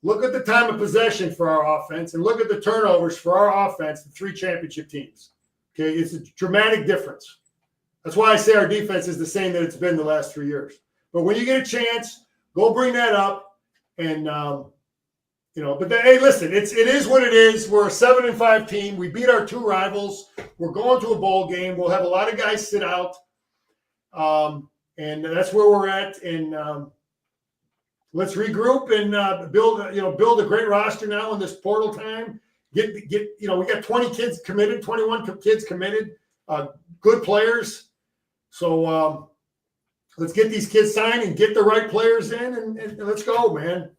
Look at the time of possession for our offense, and look at the turnovers for our offense. The three championship teams. Okay, it's a dramatic difference. That's why I say our defense is the same that it's been the last 3 years. But when you get a chance, go bring that up, and But hey, listen, it is what it is. We're a 7-5 team. We beat our two rivals. We're going to a bowl game. We'll have a lot of guys sit out, and that's where we're at. And let's regroup and build a great roster now in this portal time. We got 20 kids committed, 21 kids committed, good players. So let's get these kids signed and get the right players in, and let's go, man.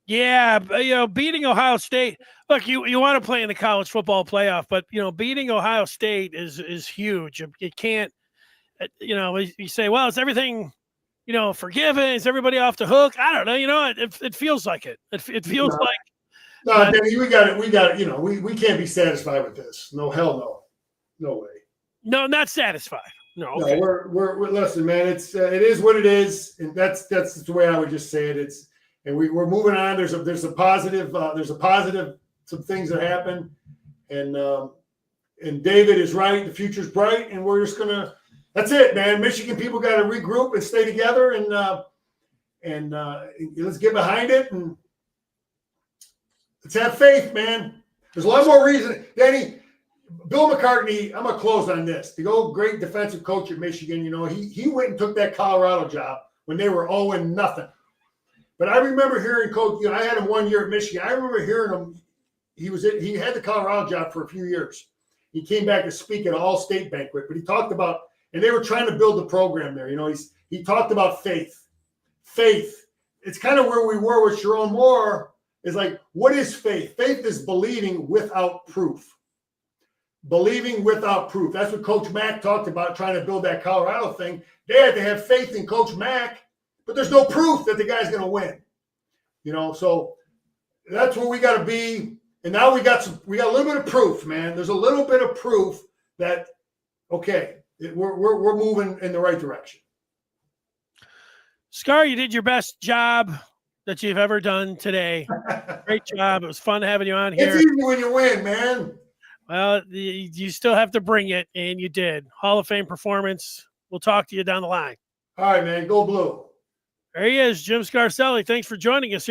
Yeah, beating Ohio State. Look, you want to play in the college football playoff, but beating Ohio State is huge. You can't, you say, well, is everything, forgiven? Is everybody off the hook? I don't know. It feels like it. It feels like. No, Danny, we got it. We can't be satisfied with this. No, hell no, no way. No, not satisfied. No, okay. No, we're listen, man. It is what it is, and that's the way I would just say it. And we're moving on. There's a positive. Some things that happen, and David is right. The future's bright, and we're just gonna. That's it, man. Michigan people got to regroup and stay together, and let's get behind it, and let's have faith, man. There's a lot more reason, Danny. Bill McCartney. I'm gonna close on this. The old great defensive coach at Michigan. He went and took that Colorado job when they were 0-0. But I remember hearing Coach. I had him 1 year at Michigan. I remember hearing him. He had the Colorado job for a few years. He came back to speak at an all-state banquet, but he talked about, and they were trying to build the program there. He talked about faith. Faith it's kind of where we were with Sharon Moore. Is like, what is faith? Faith is believing without proof. Believing without proof. That's what Coach Mack talked about, trying to build that Colorado thing. They had to have faith in Coach Mack, but there's no proof that the guy's going to win. So that's where we got to be. And now we got a little bit of proof, man. There's a little bit of proof that, okay, we're moving in the right direction. Scar, you did your best job that you've ever done today. Great job. It was fun having you on here. It's easy when you win, man. Well, you still have to bring it, and you did. Hall of Fame performance. We'll talk to you down the line. All right, man. Go Blue. There he is, Jim Scarcelli. Thanks for joining us here.